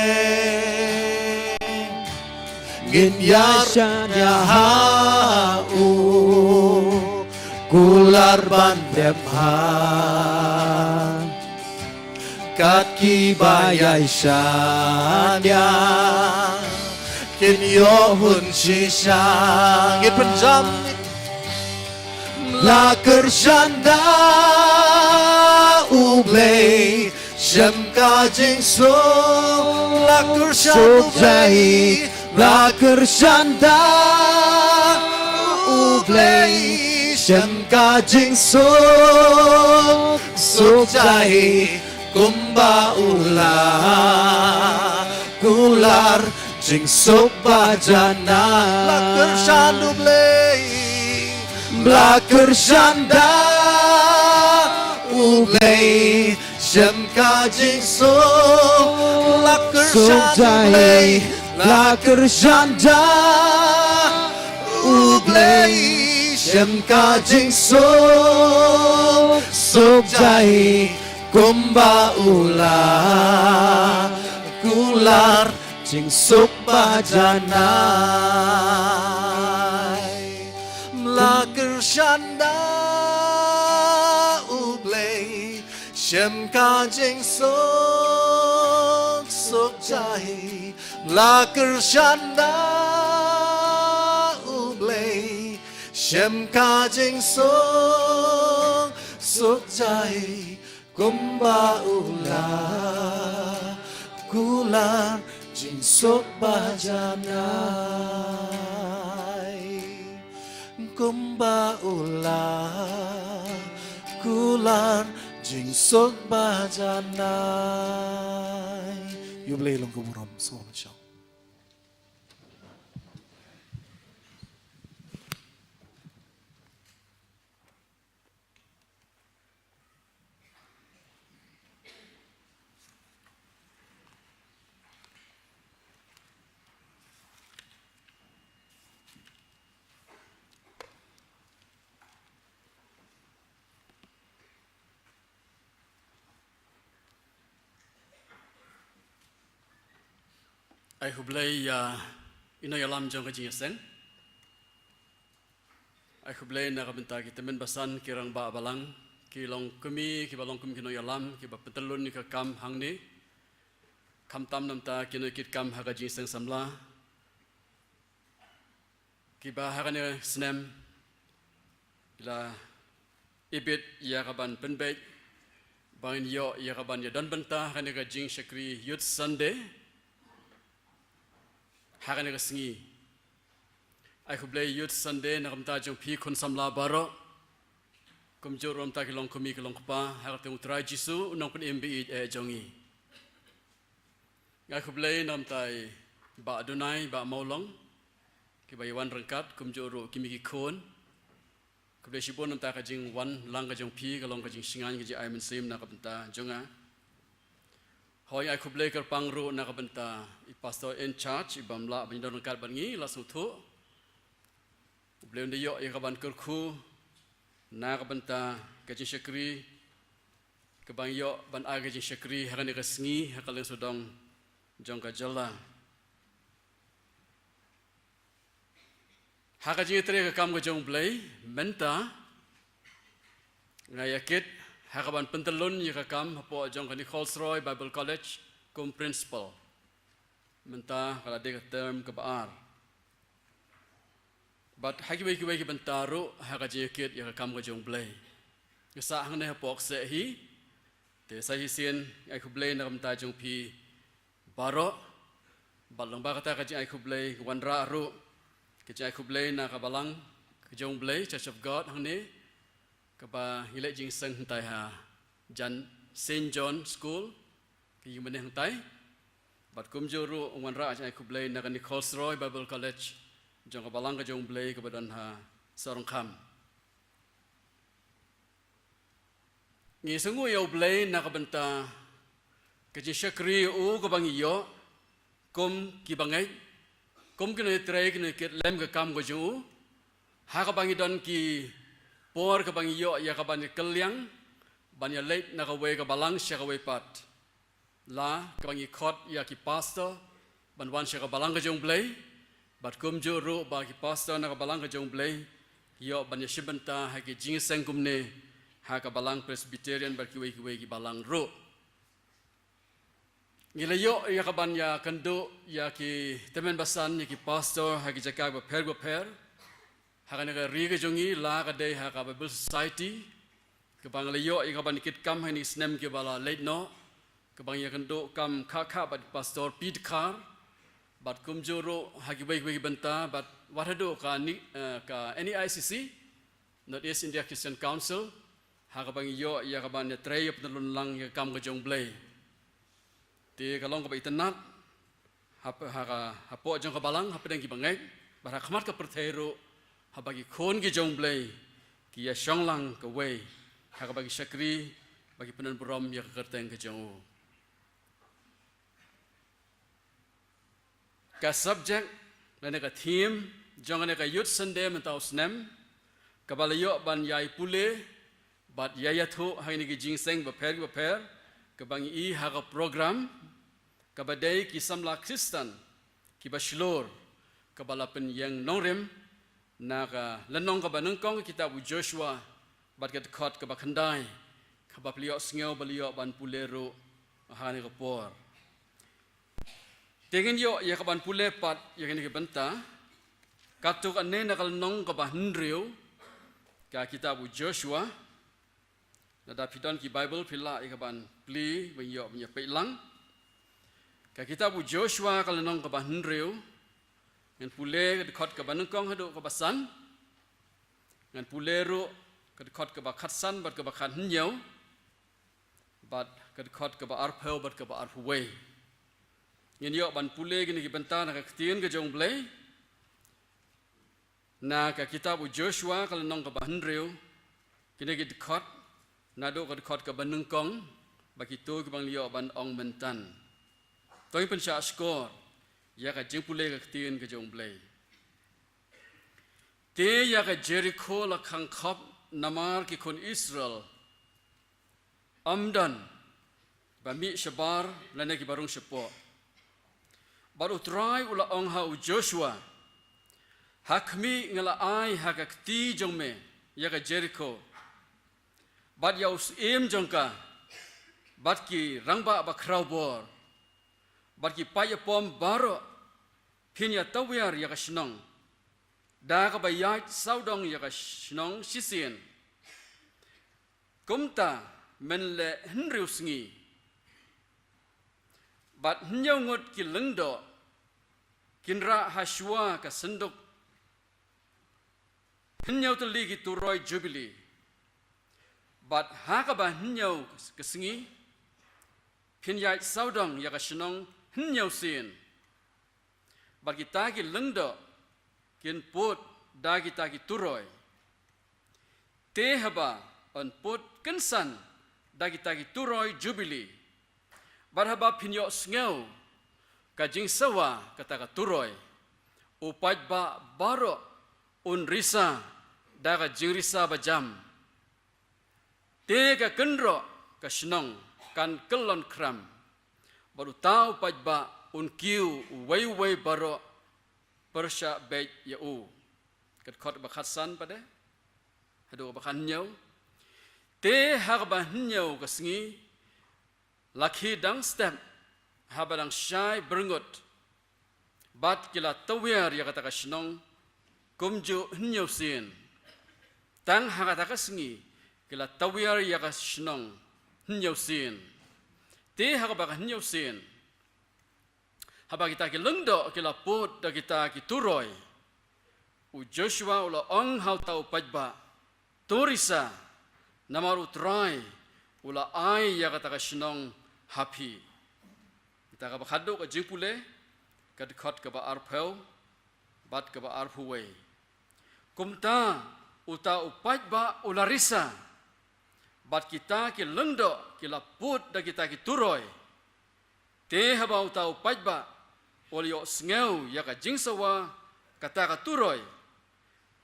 ngin yashan ya ha kular bandem ha kat ki bayai shanya kin yo hun shisha ngin penjam la kershanda Blei shem ka jing la kershanda la kershanda Blei shem ka jing suk jahi kumba ula kular jing suk bajana la kershanda Blei la kershanda Blei shem ka jing la kershanda Blei la kershanda Blei shem ka jing suk jahi kumba ula kular jing suk bajanai la kershanda Blei shem ka jing suk jahi la kershanda Blei shem ka jing suk jahi kumba ula kular jing suk bajanai kumba ula kular jing suk bajanai yu Blei long kuburam so much. Ai Blei ino yalam jong ka jingaseng. Ai Blei na kabenta kita men basan kirang ba balang ki long kumi ki balong kum kino yalam ki ba petelun ni ka kam hang ni kam tam nam ta kino kit kam ha ka jingaseng samla ki ba ha ne snem la ibit ya kaban penbet bangin yo ya kaban ya dan benta ha ne ka jing shakri youth Sunday hakan nga sengi ai Blei youth Sunday na kamta jong pi kun samla baro kum jor ram ta kilong kumi kilong pa hakat utrai jisu unang pun mbi jongi ai Blei nam tai ba dunai ba maulong ki ba yawan rangkat kum jor kimi ki kon Blei sibon nam ta ka jing wan lang ka jong pi kalong ka jing singan ki ai men sim na kamta jonga hoi ai Blei ker pangru na kabenta i pastor in charge i bamla ban don kar bangi la suthu Blei ndio i kaban Kyrkhu na kabenta ka jing shakri ka bang yo ban aga jing shakri hakan ka sngi hakal sudong jong ka jalla haka jing tre ka kam ka jong Blei menta ngayakit hakaban pentelun yakakam hapo jong kani Rolls-Royce Bible College kum principal menta kala de term ke baar but haki ki bentaru hakaji yakit yakakam ka jong Blei ngasa hang ne Pohkseh hi te sa hi sin ai Blei na kamta jong pi baro balang ba kata ka ai Blei wanra ru Kejai ku Blei na ka Balang ke jong Blei Church of God hang ni ka ba hile jing seng tai ha jan Saint John School ke yu mene hang tai bat kum juru wan ra kejai ku Blei na ka Nichols Roy Bible College jong ka Balang ka jong Blei ka badan ha sarong kham ngi sengu yo Blei na ka benta kejai syakri u ka bang yo kum ki bangai kum kena try kena ket lem ke kam ko ju ha ka bangi don ki por ka bangi yo ya ka ban kelyang ban ya late na ka we ka Balang sha ka we pat la ka bangi khot ya ki pastor ban wan sha ka Balang ka jong Blei bat kum ju ru ba ki pastor na ka Balang ka jong Blei yo ban ya shibanta ha ki jing seng kum ne ha ka Balang Presbyterian ba ki we ki Balang ru ngila yo ya kaban ya kendo ya ki temen basan ya ki pastor ha ki jaka ba per ha kana ka ri ga jongi la ka dei ha ka Bible Society ke bang le yo ya kaban kit kam ha ni snem ke bala late no ke bang ya kendo kam kha ba pastor pid kar bat kum joro ha ki bai benta bat what do ka ni ka NEICC North East India Christian Council ha ka bang yo ya kaban ya tray up nalun lang ya kam ga jong Blei ti kalong ka ba itanat hapo jong ka Balang hapedang ki bangai bara khamat ka perthero habagi khon ki jong Blei ki ya shonglang ka we ha ka bagi syakri bagi penan berom ya ka kerteng ka jong ka subject lane ka theme jong ne ka youth sunday mentau snem ka balayo ban yai pule bat yayathu haini ki jingseng ba pher ka bangi I ha ka program ka badai ki samla Kristen ki bashlor ka balapen yang nongrem na ka lenong ka banengkong kitab Joshua bat ka khot ka bakhandai ka baplio sngew balio ban pulero ha ni ka por tegen yo ya ka ban pule pat ya ni ka benta katuk ane na ka lenong ka bahnriu ka kitab Joshua na dapidon ki Bible pila ikaban Blei banyo punya pelang ka kitab Joshua kalau nong ka bahnriu ngan pule ka khot ka banengkong hadu ka basan ngan pulero ka khot ka bakhatsan bat ka bakhan nyau bat ka khot ka ba arpheu bat ka ba arphwe ngan yo ban pule gini ki benta na ka tien ka jong Blei na ka kitab Joshua kalau nong ka bahnriu kini ki khot nado ka khot ka banengkong bagi tu ke bang liok ban ong mentan toi pensya skor ya ka jingpule ka tien ka jong Blei te ya ka Jericho la khang khop namar ki kon Israel amdan ba mi shabar la ne ki barung shepo baru try ula ong ha Joshua hakmi ngala ai ha ka ti jong me ya ka Jericho bat yaus em jongka bat ki rangba ba kraubor bat ki paya pom baro pinya tawyar ya ka shnong da ka bayat saudong ya ka shnong sisien kumta menle henriu sngi bat nyau ngot ki lengdo kinra hashwa ka senduk nyau teli ki turoi jubilee bat haka ba nyau kesengi pinyai saudong ya ka shnong nyau sin bat kita ki lengdo kin put da kita ki turoi te haba on put kensan da kita ki turoi jubilee bat haba pinyo sngew ka jing sawa kata ka turoi upat ba baro un risa da ka jing risa ba jam te ka kendro ka shnong kan kelon kram baru tau pajba un kiu wei baro persha bait ya u kat khot ba khatsan pade hadu ba khan nyau te har ba nyau ka sngi lakhi dang step habadang shai berngot bat kila tawer ya kata ka shnong kumju nyau sin tang hakata ka sngi kila tawer ya ka shnong nyau sin te hakaba ka nyau sin haba kita ki lengdo kila put da kita ki turoi u Joshua ula ong hau tau pajba torisa namaru trai ula ai ya kata ka shinong happy kita ka khadu ka jingpule ka dikhot ka ba arpheu bat ka ba arphuwe kumta uta upajba ula risa bat kita ki lengdo ki laput da kita ki turoi te haba uta upajba olio sngew ya ka jingsawa kata ka turoi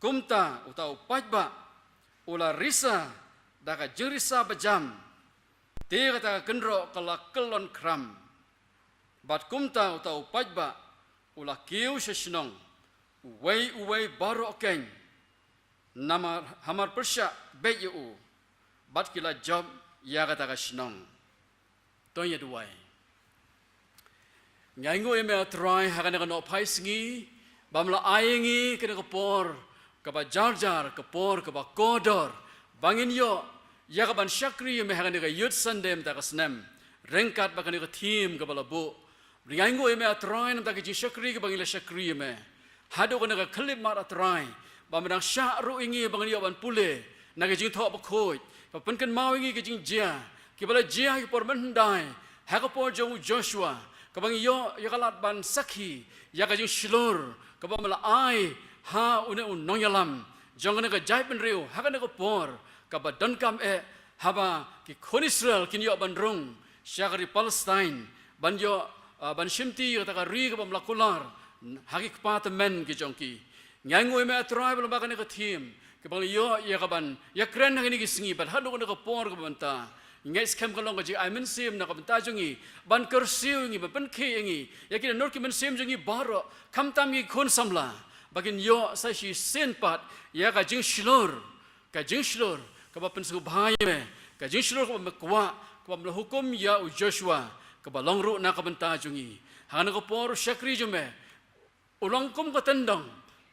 kumta uta upajba ula risa da ka jingrisa bajam te kata ka kendro kala kelon kram bat kumta uta upajba ula kiu sesnong uwei baro keng nama hamar persya beyu bat kila job ya kata ka shnong tonya duai nyango eme try hakana no paisingi bamla ayengi kena kapor kaba jarjar kapor kaba kodor bangin yo ya kaban syakri eme hakana ka youth sandem ta ka snem rengkat bakana ka team kaba labu nyango eme try nam ta ka syakri ka bangila syakri eme hado kana ka klip mara try bamdang syakru ingi bangin yo ban pule naga jing thok bakhoi penkan mau ingi ke jing jia kibala jia ki por mendai hakapor jong Joshua kabang yo yakalat ban sakhi ya ka jing shilur kabang mala ai ha une un nongyalam jong ne ka jai pen riu hakane ko por kaba dankam haba ki khon Israel kin yo ban rung syakari Palestine ban yo ban shimti ta ka ri ka bam lakular haki kpatemen ki jongki nyango me tribe lo bakane ka team kebang yo ya kaban ya kren hang ni singi bat hadu ko por ko banta ngai scam ko long ko ji I men sim na ko banta jongi ban kursiu ngi ban ke ngi ya ki nor ki men sim jongi baro kam tam ngi khon samla bagin yo sa shi sen pat ya ka jing shlor ka ba pen su bhai me ka jing shlor ko ba kwa ba hukum ya Joshua ka ba long ru na ka banta jongi hang ko por syakri jume ulang kum ka tendang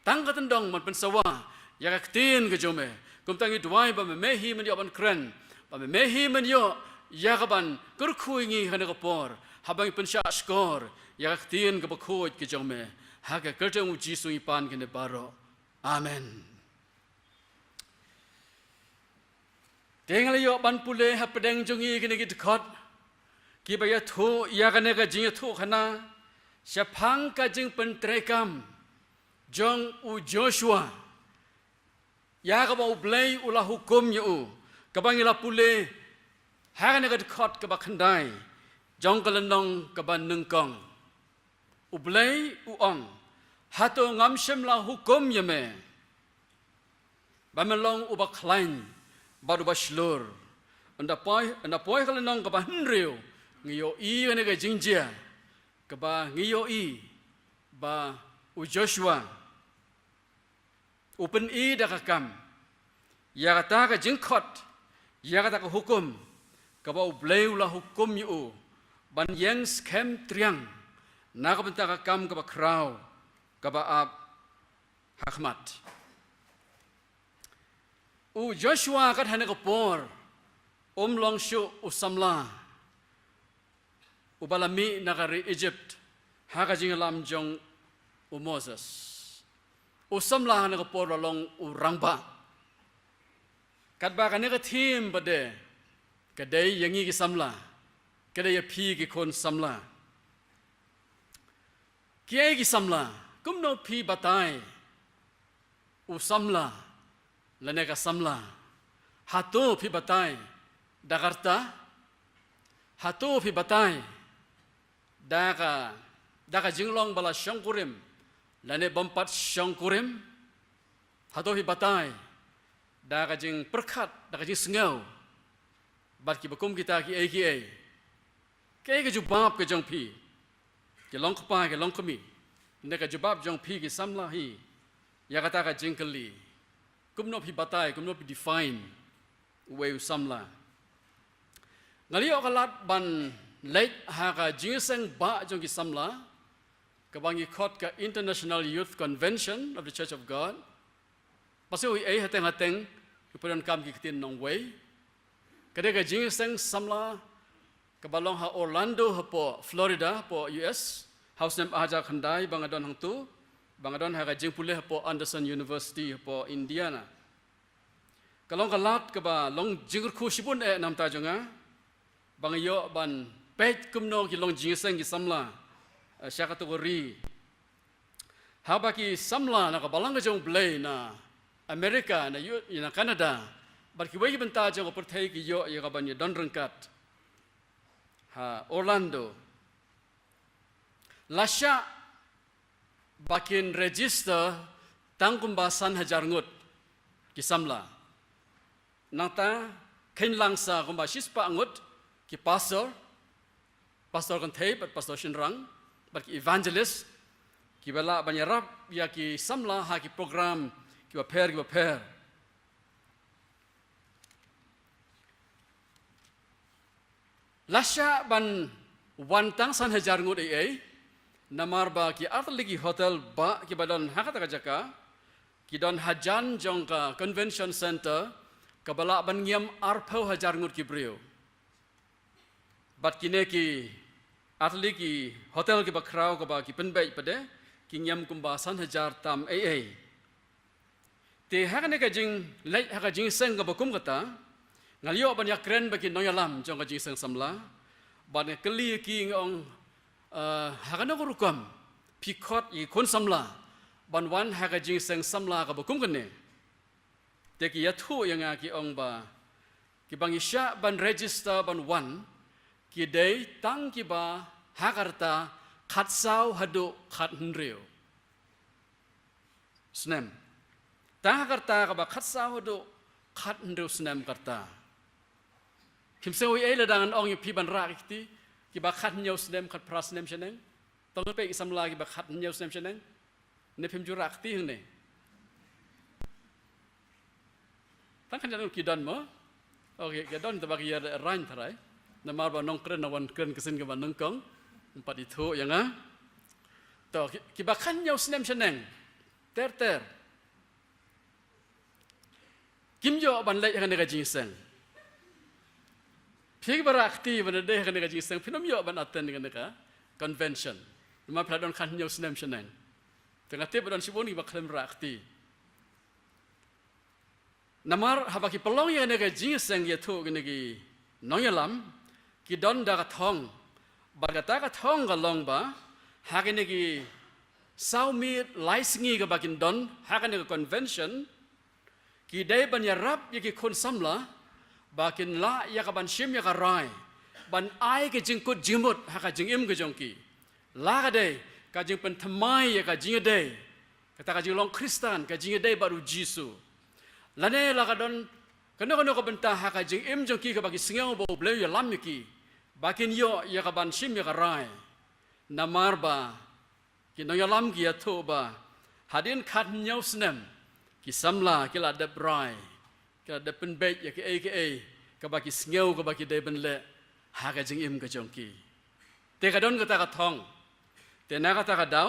tang ka tendang man pen sawa ya ka tin ke jome kum tangi duai ba mehi men yo ban kren ba mehi men yo ya ka ban Kyrkhu ngi hana ka por habang pensya skor ya ka tin ke bakhoj ke jome ha ka kerteng uji sui pan ke ne baro amen tengal yo ban pule ha pedeng jongi ke ne ki khot ki ba ya thu ya ka ne ka jing thu khana syapang ka jing pentrekam jong u Joshua ya ka ba Blei ula hukum yu kabangila pule hang ne ka khot ka ba khandai jong ka lenong ka ba nungkong u Blei u ong hato ngam shem la hukum yeme ba melong u ba klain ba du ba shlur anda poi ka lenong ka ba hnriu ngiyo I ne ka jingjia ka ba ngiyo I ba u Joshua Open da ka kam ya kata ka jingkhot ya kata ka hukum ka ba Blei la hukum yu ban yang scam triang na ka benta ka kam ka ba kraw ka ba ab hakmat u Joshua ka hana ka por long shu usamla u balami na ka Egypt ha ka jingalam jong u Moses usamlah na kapor long urangba katba ka ne ka team bade kadai yangi ki samla kadai ya phi ki kon samla kiai ki samla kumno phi batai usamla lane ka samla hato phi batai dakarta hato phi batai daka jinglong bala shangkurim lane bompat shangkurim hato hi batai da ka jing perkhat da ka jing sngeu bat ki bakum kita ki ke jubab ke jong phi ke long khpa ke long khmi ne ka jubab jong phi ki samla hi ya kata ka jing kali kumno phi batai kumno phi define we samla ngalio kalat ban late ha ka jing sang ba jong ki samla kabangi khot ka International Youth Convention of the Church of God pasoi hateng kemudian kam ki kitin nong way kadega jing sang samla kabalong ha Orlando ha po Florida po US house name aja khandai bangadon hang tu bangadon ha jing pulih po Anderson University po Indiana kalong kalat ke ba long Kyrkhu sibun nam ta jonga bangayo ban pet kumno ki long jingiseng ki samla sya kategori ha ba ki samla na ka balang jong Blei na Amerika na Canada bar ki wei benta jong perthai ki yo ya ka ban don rengkat ha Orlando lasya bakin register tangkum basan hajar ngut ki samla nata kane langsa kumba shispa ngut ki pastor kan thei pat pastor shinrang bat ki evangelist ki bala banyarap ya ki samla ha ki program ki pair lasya ban wantang san hajar ngut ai namar ba ki atligi hotel ba ki badan hakata kajaka ki don hajan jongka convention center kabala ban ngiam arpau hajar ngut ki brio bat kine ki atligi hotel ki bakrau ka ba ki penbai pade ki ngiam kumbasan hajar tam ai te hakane ka jing lai haka jing seng ka bakum kata ngalio ban yakren ba ki noyalam jongka jing seng samla ban keli ki ngong hakana kurukam pikot i kon samla ban wan haka jing seng samla ka bakum kene te ki yathu yang ki ong ba ki bang isya ban register ban wan ki dei tang ki ba hakarta khatsau hadu khat hnreu snem ta hakarta ka ba khatsau hadu khat hnreu snem karta kimsewi ai ladangan ong pi ban ra ki ki ba khat nyau snem khat pras snem sheneng tong pe samla ki ba khat nyau snem sheneng ne phim jurak ti hne tang kan janu ki don mo okay ke don ta ba ki rain tharai na mar ba nong kren na wan kren kesin ke ba nong kong empat itu yang to ki ba khat nyau snem sheneng ter kim jo ban lai kan ga jing seng Pig berakti pada deh kan dengan jiseng pinam yo ban attend dengan mereka convention. Rumah peladon kan nyau senam senang. Tengah tiap badan siboni bakal berakti. Namar habaki pelong yang dengan jiseng ya tu dengan nonyalam kidon dah kathong. Bagata kathong galong ba hakin lagi saumit laisingi ke bakin don hakin lagi convention kidai banyarap ya ki kon samla bakin la ya ka ban shim ya ka rai ban ai ke jingkut jimut ha ka jingim ke jongki la ka dei ka jing pen thamai ya ka jing dei kata ka jing long Kristen ka jing dei baru Jisu lane la ka don kena ka benta ha ka jing im jongki ka bagi sngewbha Blei ya lam ki bakin yo ya ka ban shim ya ka rai namar ba ki no ya lam ki ya tho ba hadin khat nyau snem ki samla ki la de rai ka da pen bet ya ke ka baki sngeu ka baki de ben le ha ka jing im ka jongki te ka don ka ta ka thong te na ka ta ka daw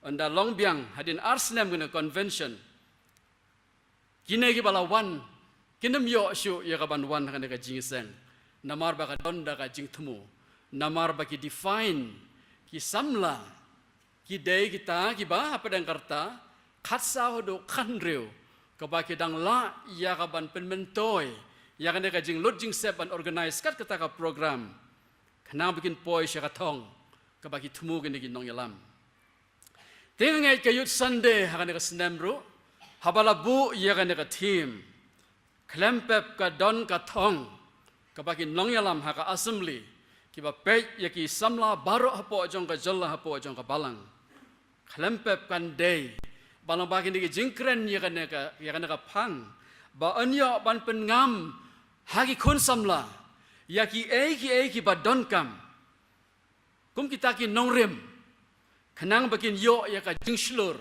anda long biang hadin arsnem guna convention kine ki bala wan kinem yo shu ya ka ban wan ka ka jing seng namar ba ka don da ka jing thmu namar ba ki define ki samla ki de kita ki ba apa dang karta khatsa hodo khanreu kabaki dang la ya kaban penmentoi ya kan ka jing lot jing sep an organize kat kata ka program kana bikin poi sya kathong kabaki thumu gini nong yalam teng ngai kayut Sunday ha kan ka snemru habala bu ya kan ka team klempep ka don ka thong kabaki nong yalam ha ka assembly kiba pe ya ki samla baro hapo jong ka jalla hapo jong ka balang klempep kan day balang bagi ni jingkren ya kan ka pang ba anya ban pengam hagi kun samla ya ki ba don kam kum kita ki nongrem kenang bakin yo ya ka jingslur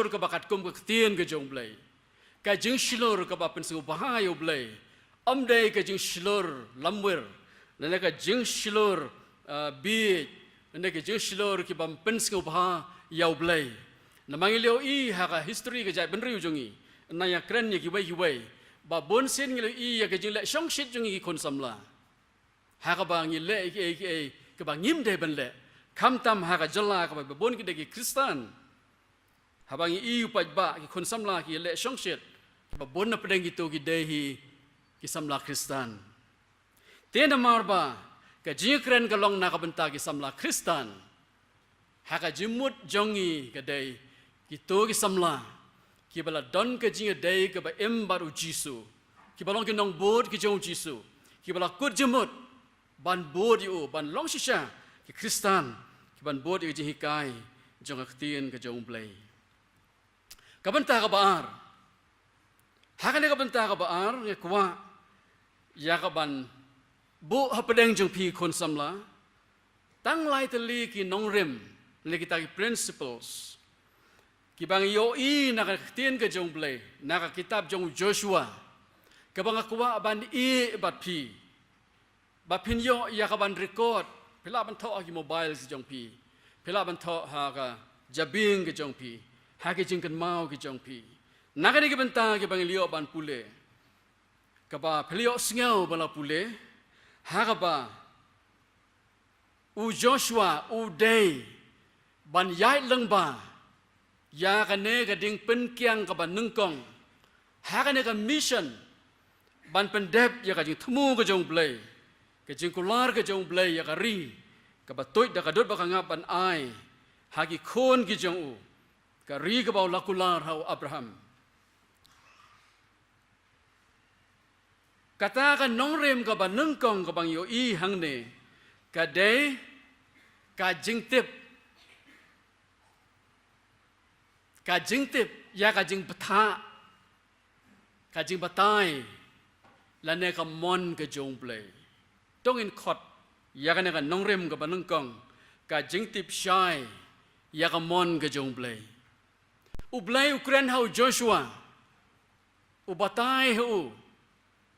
ka bakat kum ka tien ke jong Blei ka jingslur ka ba sngewbha yo Blei amdai ka jingslur lamwer lene ka jingslur bi lene ka jingslur ki bam sngewbha yo Blei namang ilio I haka history ke jai benriu jongi na ya kren ye ki wei ba bon sin ngilo I ya ke jing le shong shit jongi ki kon samla haka ba ngi le ke ba ngim de ben le Kamtam haka jala ka babon ki degi Kristen. Habang iu pajba ki kon samla ki le songshet babon na pedeng gitu ki dehi ki samla Kristen. Tiada marba ka jingkren ka long na ka benta ki samla Kristen. Haka jimut jongi ka dei ki to ki samla ki bala don ka jinga dei ka ba embaru Jisu. Ki balong ki nong bod ki jong Jisu. Ki bala kut jimut ban bod yu ban long shisha ki Kristen ki ban bod yu jihikai jong aktien ka jong Blei. Ka benta ka baar. Haka ne ka benta ka baar nge kwa ya ka ban bu hapadeng jong pi kon samla tang lai tali ki nong rem le kita ki principles ki bang yo i na ka tien ka jong Blei na ka kitab jong Joshua ka bang akwa ban i bat pi ba pin yo ya ka ban record pila ban tho ki mobile si jong pi pila ban tho ha ka jabing ka jong pi ha ki jing kan mau ki jong pi na ka ni ki benta ki bang liyo ban pule ka ba phliyo sngeu bala pule ha ka ba u Joshua u day ban yai lyngba ya ka ne ka ding pen kyang ka ban nungkong ha ka ne ka mission ban pendep ya ka jing thumu ka jong Blei ka jing kular ka jong Blei ya ka ri ka ba toit da ka dot ba ka ngap ban ai ha ki khon ki jong u ka ri ka ba lakular hau Abraham kata ka nong rem ka ba nungkong ka bang yo i hang ne ka de ka jing tip ya ka jing batha ka jing batai la ne ka mon ka jong Blei tong in khot ya ka ne ka nong rem ka ba nungkong ka jing tip shai ya ka mon ka jong Blei u Blei ukren hau Joshua u batai hu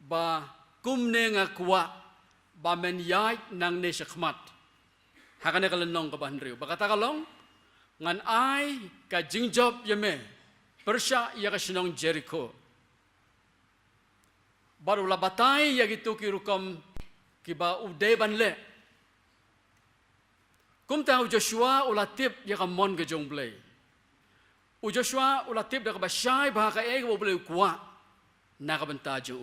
ba kumne nga kwa ba men yai nang ne shakmat hakane ka lenong ka ban riu ba kata ka long ngan ai ka jingjob yeme persya ya ka sinong Jericho baru la batai ya gitu ki rukom ki ba ude ban le kum ta Joshua ulatip ya ka mon ka jong Blei u Joshua ulatip da ka ba shai ba ka e ka Blei kwa na ka benta jo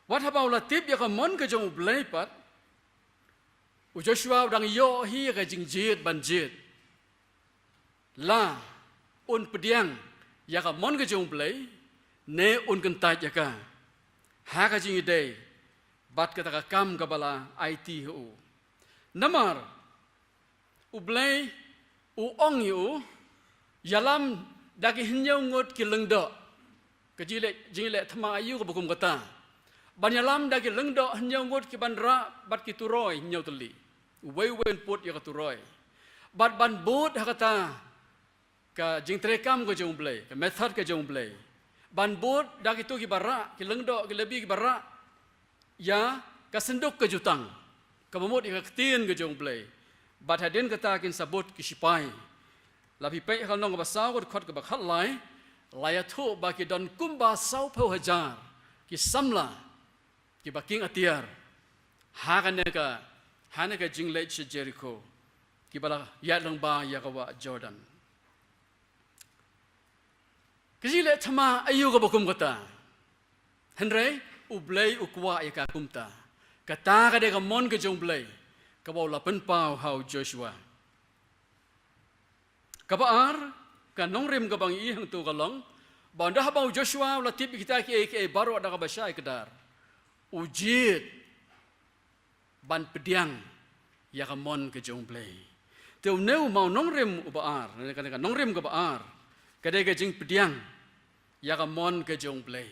what about ulatip ya ka mon ka jong Blei pat u Joshua dang yo hi ka jing jit ban jit la un pdiang ya ka mon ka jong Blei ne un kan ta ya ka ha ka jing dei bat ka ta ka kam ka bala IT hu namar u Blei u ong yu yalam dagi hinyo ngot ki lengdo ka jile thma ayu ka bukum kata ban yalam dagi lengdo hinyo ngot ki ban ra bat ki turoi hinyo teli wei put ya ka turoi bat ban bot hakata ka jing trekam ka jong Blei ka method ka jong Blei ban bot dagi tu ki bara ki lengdo ki lebi ki bara ya ka senduk ka jutang ka momot ka tien ka jong Blei bat hadin kata kin sabut ki sipai labi pe ka nong ka basaw ko khot ka ba khat lai laya thu ba ki don kumba sau pho hajar ki samla ki baking atiar ha ka ne ka hana ka jingle che Jericho ki bala ya lyngba ya ka wa Jordan kizile thama ayu ka bokum kata henre u Blei u kwa ya ka kumta kata ka de ka mon ka jong Blei ka ba la pen pau hau Joshua ka baar ka nong rem ka bang i hang tu ka long ba nda ba Joshua la tip kita ki baro da ka ba shai kedar ujit ban pdiang ya ka mon ka jong Blei teu neu mau nong rem u baar ka nong rem ka baar ka de ka jing pdiang ya ka mon ka jong Blei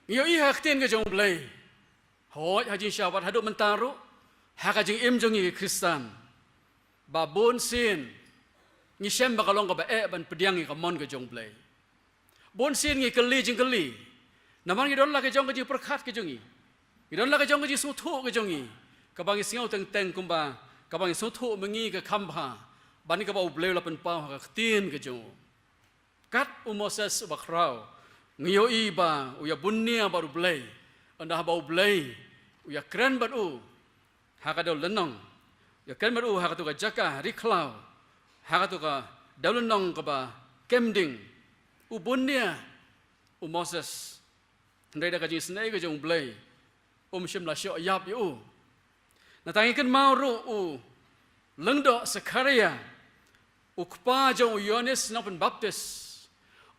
yo i hak tien ka jong Blei hoi ha jing shawat hadu mentaru ha ka jing im jong i Kristen ba bon sin ni shem ba kalong ka ba ban pdiang i ka mon ka jong Blei bon sin ngi kali jing kali naman ngi don la ka jong ka jing perkhat ka jong i don la ka jong ka jing su thu ka jong i ka bang singaw teng teng kumba ka bang su thu mengi ka khamba ban ka ba u Blei la pen pau ka tien ka jong kat u Moses ba khrau ngiyo i ba u ya bunnia ba u Blei anda ba u Blei u ya kren ba u hakado lenong ya kan maru hakatu ka jaka riklau hakatu ka daulenong ka ba kemding ubunia Moses ndai da ka jing snai ka jong Blei shim la sho yap yu na tangi kan mau ru lengdo Sekaria ukpa jong Yohanes nang pen baptis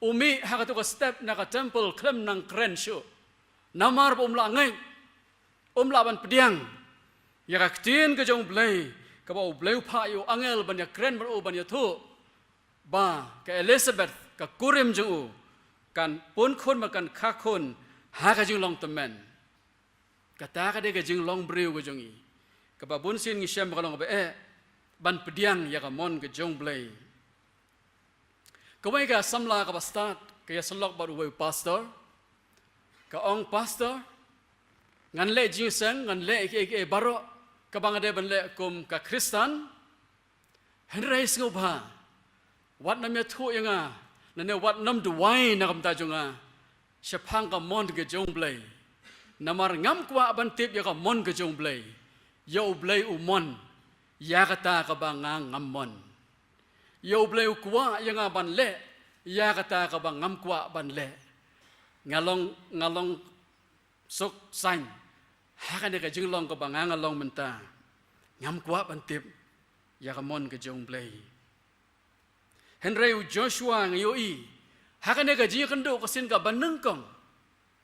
umi hakatu ka step na ka temple klem nang kren sho namar la ngai la ban pdiang ya ka tin ka jong Blei ka ba Blei pha yu angel ban ya kren ban ya thu ba ka Elizabeth ka kurim jong kan pun khon ma kan kha khon ha ka jing long temen kata ka de ka jing long breu ka jong i ka ba bun sin ngi shem ka long ba ban pdiang ya ka mon ka jong Blei ka wai ka samla ka ba start ka ya salok ba ru pastor ka ong pastor ngan le jing sang ngan le ke baro ka bang de ban le kum ka Kristan henrai sngewbha wat nam ya thu yanga na ne wat nam du wai na kam ta junga shapang ka mon ka jong Blei namar ngam kwa ban tip ya ka mon ka jong Blei yo Blei u mon ya ka ta ka ba ngam mon yo Blei u kwa yanga ban le ya ka ta ka ba ngam kwa ban le ngalong sok san hakan ka jing long ka ba ngalong menta ngam kwa ban tip ya ka mon ka jong Blei Henry Joshua ngayo hakan ka jing kendo ka sin ka baneng kong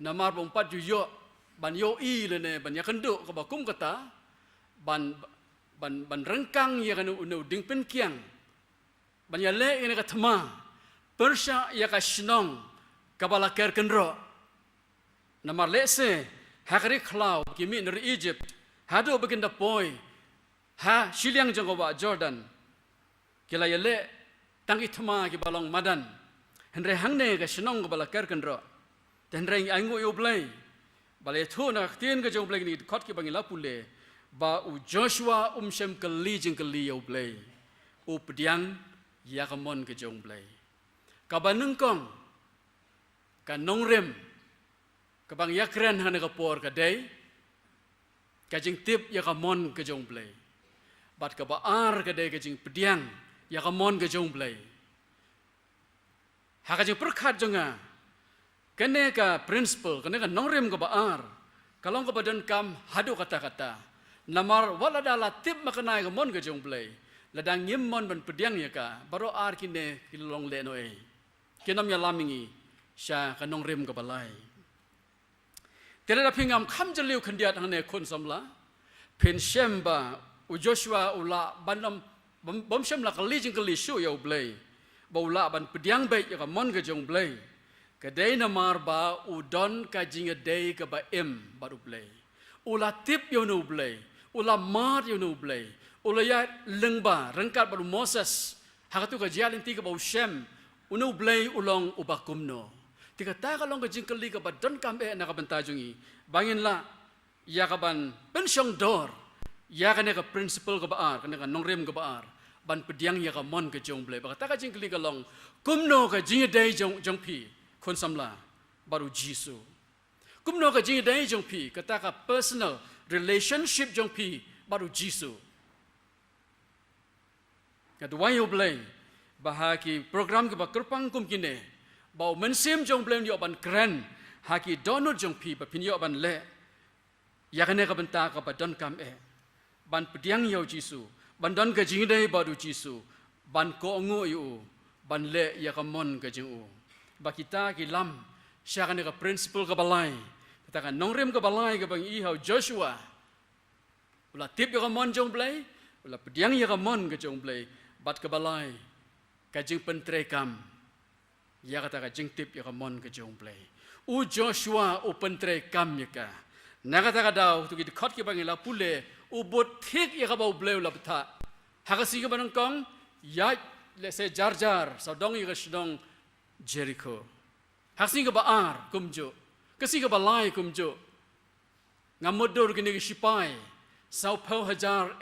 namar bong pat yo ban yo le ne ban ya kendo ka ba kum kata ban rengkang ya kan unu ding pen kiang ban ya le ina ka thama persha ya ka shnong ka bala ker kenro namar le se hakari khlau kimi ner Egypt hado begin da boy ha shiliang jong ba Jordan kila ya le tangi thama ki balong madan henre hangne ka shnong ka bala ker kenro tenre aingu yo Blei bale thu na tien ka jong Blei ni khot ki bangila pule ba u Joshua shem kali jing kali yo Blei u pdiang ya ka mon ka jong Blei ka banung kong ka nongrem ka bang yakren hana ka por ka dei ka jing tip ya ka mon ka jong Blei bat ka ba ar ka dei ka jing pdiang ya ka mon ka jong Blei ha ka jing perkhat jonga kene ka principle kene ka nongrem ka ba ar kalong ka ba dan kam hadu kata-kata namar wala dala tip makanai ka mon ka jong Blei ladang ngim mon ban pdiang ya ka baro ar kine kilong le no kinam ya lamingi sha ka nongrem ka balai tere da pingam kham jaliu khandiat hane khon samla phin shemba u Joshua ula banam bom shem la kali jing kali shu yo Blei baula ban pdiang be ya ka mon ka jong Blei ka dei na mar ba u don ka jing a dei ka ba baru Blei ula tip yo no Blei ula mar yo no Blei ula ya lyngba rengkat baru Moses hakatu ka jalin ti ka ba shem unu Blei ulong ubakumno tika ta ka long ka jing kali ka ba don kam na ka banta jungi bangin la ya ka ban pensyong dor ya ka ne ka principle ka ba ar ka ne ka nongrem ka ba ar ban pediang ya ka mon ka jong Blei ba ta ka jing kali ka long kumno ka jing dei jong pi kon samla baru jisu kumno ka jing dei jong pi ka ta ka personal relationship jong pi baru jisu ka duai yo Blei bahaki program ke ba kerpang kum kine bau mensim jong Blei yo ban kren haki donut jong pi ba pin yo ban le ya kane ka benta ka ba don kam ban pediang yo jisu ban don ka jing dei baru jisu ban ko ngo yu ban le ya ka mon ka jing u ba kita ki lam sha kane ka principle ka balai ta ka nongrem ka balai ka bang i hau Joshua ula tip ya ka mon jong Blei ula pediang ya ka mon ka jong Blei bat ka balai ka jing pentre kam ya kata ka jing tip ya ka mon ka jong Blei u Joshua u pentre kam ya ka na kata ka daw tu ki khot ki bangila pule u bot thik ya ka ba Blei la ptha ha ka si ka banang kong ya le se jar sa dong ya ka shdong Jericho ha si ka ba ar kumjo ka si ka ba lai kumjo ngamodur ki ni sipai sau phau hajar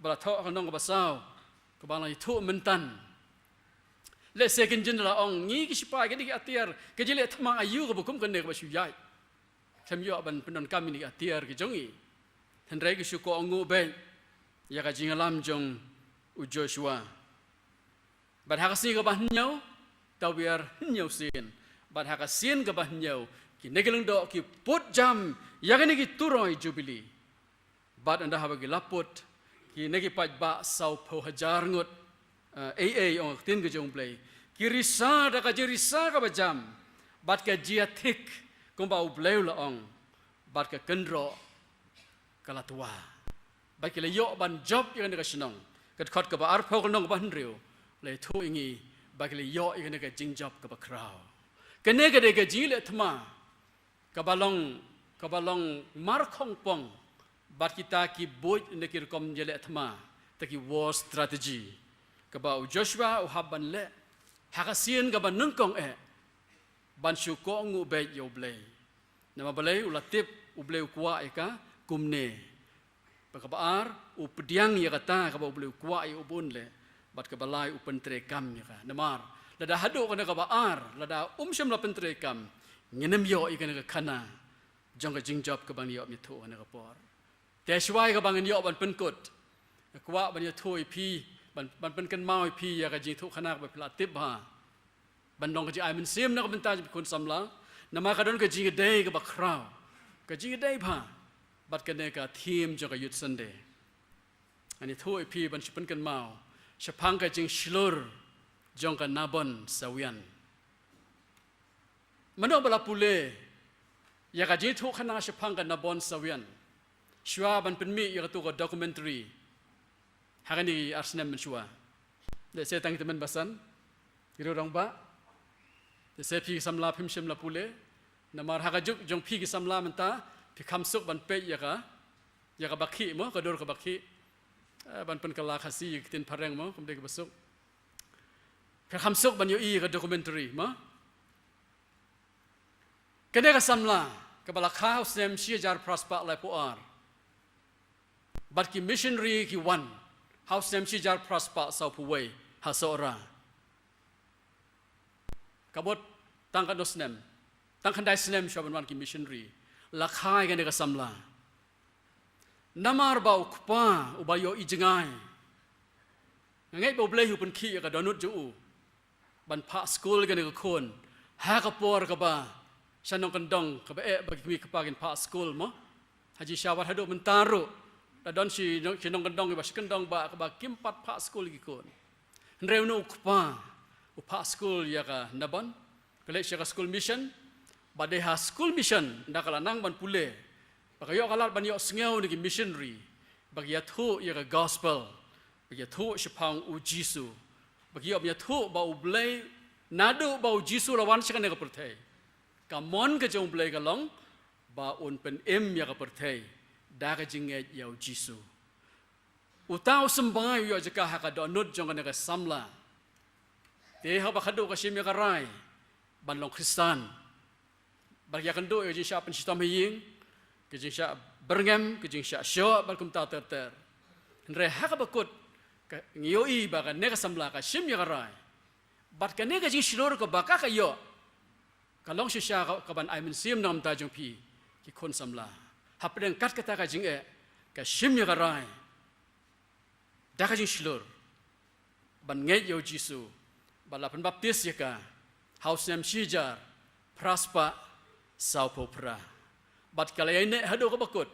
bala tho ka nong ka ba sau ka ba lai thu mentan le second jin la ong ngi ki sipa ke di atiar ke jile thma ayu ko bukum kan ne ba shu yai tham yo ban penon kam ni atiar ki jongi Hendrai ke syukur ongu be ya ka jingalam jong u Joshua. Bat hakasi ka bahnyau tau biar nyau sin. Bat hakasin ka bahnyau ki negeleng do ki put jam ya ka ki turoi jubili. Bat anda habagi laput ki negi paj ba sau po hajar ngut AA ong tin ke jong Blei. Ki risa da ka jirisa ka bajam. Bat ka jiatik kong ba u Blei la ong. Bat ka kendro kala tua. Bat ki le yo ban job ya ka senong. Kat khot ka ba ar pho ka nong ba hnriu. Le thu ingi ba ki le yo ya ka jing job ka ba krau. Ka ne ka de ka ji le thma. Ka balong mar khong pong. Bat kita ki boy nekir kom jele thma. Ta ki war strategy. Ka ba u Joshua u haban le. Hakasien ka ba nungkong ban syuko ngu be yo Blei. Nama Blei u latip u Blei kuwa eka kumne. Pakabaar u pdiang ya kata ka ba u Blei kuwa u bun le. Bat ka balai u pentre kam ya ka. Namar lada hadu kana ka baar lada syam la pentre kam. Nginem yo ikana ka kana. Jong ka jingjob ka bang yo mi thu kana ka por. Te shwai ka bang yo ban penkut. Kuwa ban yo thu pi ban pen kan mau pi ya ka jing thu kana ka ba tip ha. Ban dong ka ji ai men sim na ka benta kun samla. Nama ka don ka jing dei ka ba kraw. Ka jing dei pha. Bat ka ne ka thim jo ka yut sande. Ani thu pi ban pen kan mau. Shapang ka jing shlur jong ka nabon sawian. Mano bala pule ya ka jing thu khana shapang ka nabon sawian. Shwa ban pen mi ya tu ka documentary. Hakani arsnem men shwa. De se tang temen basan. Iro rong ba. De se pi samla phim shim la pule. Namar hakajuk jong pi ki samla menta pi khamsuk ban pe ya ka bakhi mo ka dor ka bakhi. Ban pen kala khasi tin pareng mo kum de ka basuk. Pi khamsuk ban yo I ka documentary mo. Kene ka samla ka bala kha sem shijar prospa lai poar. Bat ki missionary ki one. How sem shijar prospa sau puway ha sora. Kabot tangkan dosnem. Tangkan dai snem shaban wan ki missionary. Lakhai kene ka samla. Namar ba ukpa ubayo ijengai. Ngai bo Blei hu pen ki ka donut ju. Ban pa school kene ka kon. Ha ka por ka ba. Sanong kendong ka ba bagi mi ka pagin pa school mo. Haji syawat hadu mentaru. Da don si nong kendong ba kendong ba ka ba kimpat pa school gi kon. Nreu no ukpa upa school ya ka naban. Kale siya ka school mission. Ba de ha school mission nda kala nang ban pule. Bagayo kalat ban yo sngeu ni missionary. Bagi ya thu ya ka gospel. Bagi ya thu shapang u Jisu. Bagi ya thu ba u Blei nadu ba u Jisu lawan sikan ka perthai. Kamon ka jong Blei ka long ba un pen ya ka perthai. Da ka jinget ya u Jisu. Utau sembai yo jaka ha ka donut jong ka samla. Te ha ba khadu ka shim ya ka rai. Ban long Kristan. Bagi ya kendo yo jisha pen sitam ying. Ke jisha berngem ke jisha syo bal kum ta ter. Nre ha ka bakut ka ngiyoi ba ka ne ka samla ka shim ya ka rai. Bat ka ne ka jing shlor ka ba ka yo. Ka long shisha ka ban ai men sim nam ta jong pi ki kon samla. Ha pedeng kat kata ka jing ka shim ya ka rai. Da ka jing shlor. Ban ngai yo Jisu. Bala pen baptis ya ka. Haus nem shijar praspa sau popra. Bat kala ine hado ka bakut.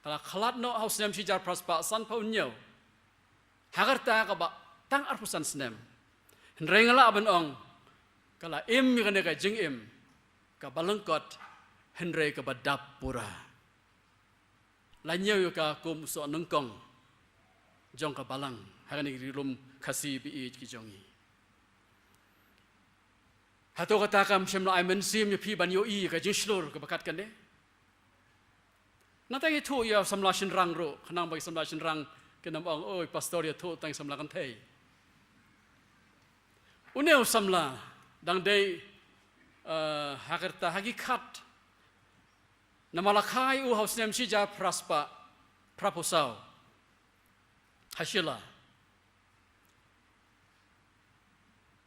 Kala khalat no haus nem shijar praspa san pau nyau. Hagarta ka ba tang arpusan snem. Nrengala aban ong kala im ka ne ka jing im ka balangkot henre ka badap pura. Lanyau ka kum so nungkong jong ka balang hagani rilum khasi bi ki jongi. Hato kata kam semla ai men sim ya pi ban yo I ka jing shlor ka bakat kan de. Natai thu ya samla shin rang ro khanang bagi samla shin rang kenam ong oi pastor ya thu tang samla kan thei. Uneu samla dang dei hagerta hakikat namalakai u haus nem sija praspa proposal hashila